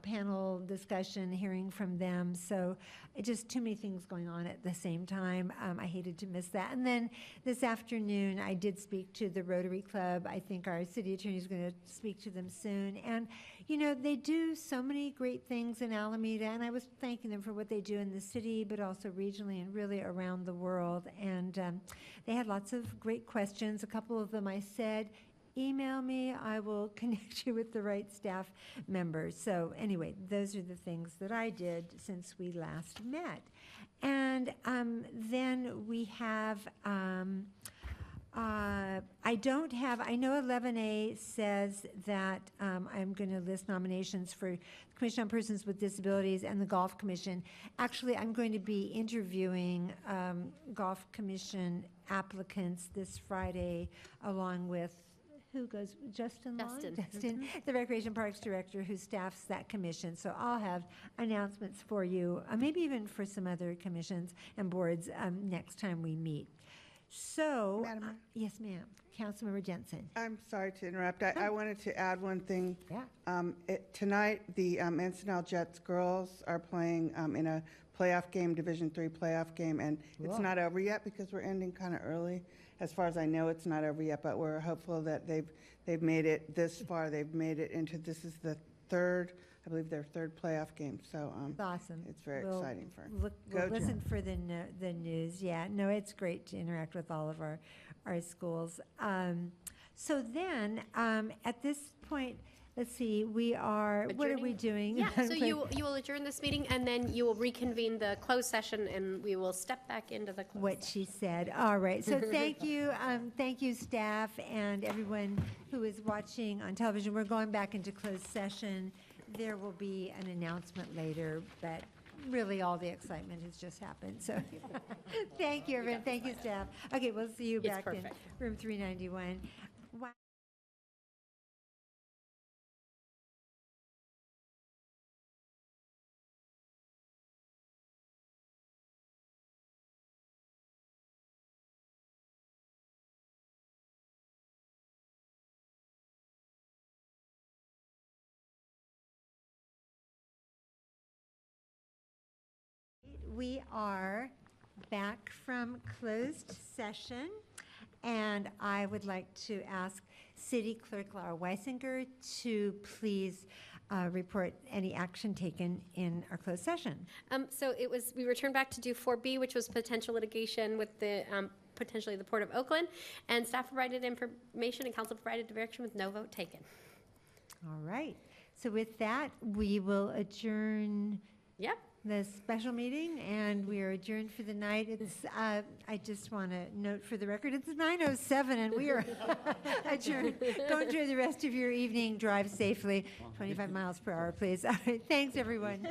A: panel discussion, hearing from them. So just too many things going on at the same time. I hated to miss that. And then this afternoon, I did speak to the Rotary Club. I think our city attorney is going to speak to them soon. And, you know, they do so many great things in Alameda, and I was thanking them for what they do in the city, but also regionally and really around the world. And they had lots of great questions. A couple of them I said, email me, I will connect you with the right staff members. So anyway, those are the things that I did since we last met. And then we have, I know 11A says that I'm going to list nominations for the Commission on Persons with Disabilities and the Golf Commission. Actually, I'm going to be interviewing Golf Commission applicants this Friday, along with Justin Long? Justin, the Recreation Parks Director, who staffs that commission. So I'll have announcements for you, maybe even for some other commissions and boards next time we meet. So,
K: Madam Mayor?
A: yes, ma'am. Councilmember Jensen.
K: I'm sorry to interrupt. I wanted to add one thing.
A: Yeah.
K: Tonight, the Encinal Jets girls are playing in a playoff game, Division III playoff game, and it's
A: Cool.
K: not over yet because we're ending kind of early. As far as I know, it's not over yet, but we're hopeful that they've made it this far. They've made it into, this is the third, I believe their third playoff game, so
A: It's awesome.
K: it's very
A: We'll
K: exciting for
A: We'll
K: Go
A: listen for the news. Yeah, no, it's great to interact with all of our schools. So then, at this point, let's see, we are, what are we
B: Adjourning?
A: doing?
B: Yeah, so you will adjourn this meeting, and then you will reconvene the closed session, and we will step back into the closed
A: What she said. All right. So thank you, staff and everyone who is watching on television. We're going back into closed session. There will be an announcement later, but really all the excitement has just happened. So thank you, everyone. Thank you, staff. Okay, we'll see you
B: It's
A: back in
B: perfect.
A: room 391. Wow. We are back from closed session, and I would like to ask City Clerk Laura Weisinger to please report any action taken in our closed session.
B: So we returned back to do 4B, which was potential litigation with the, potentially the Port of Oakland, and staff provided information and council provided direction with no vote taken.
A: All right. So with that, we will adjourn
B: Yep.
A: the special meeting, and we are adjourned for the night. It's, I just want to note for the record, it's 9:07, and we are adjourned. Go enjoy the rest of your evening. Drive safely. 25 miles per hour, please. All right. Thanks, everyone.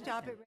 A: Stop it.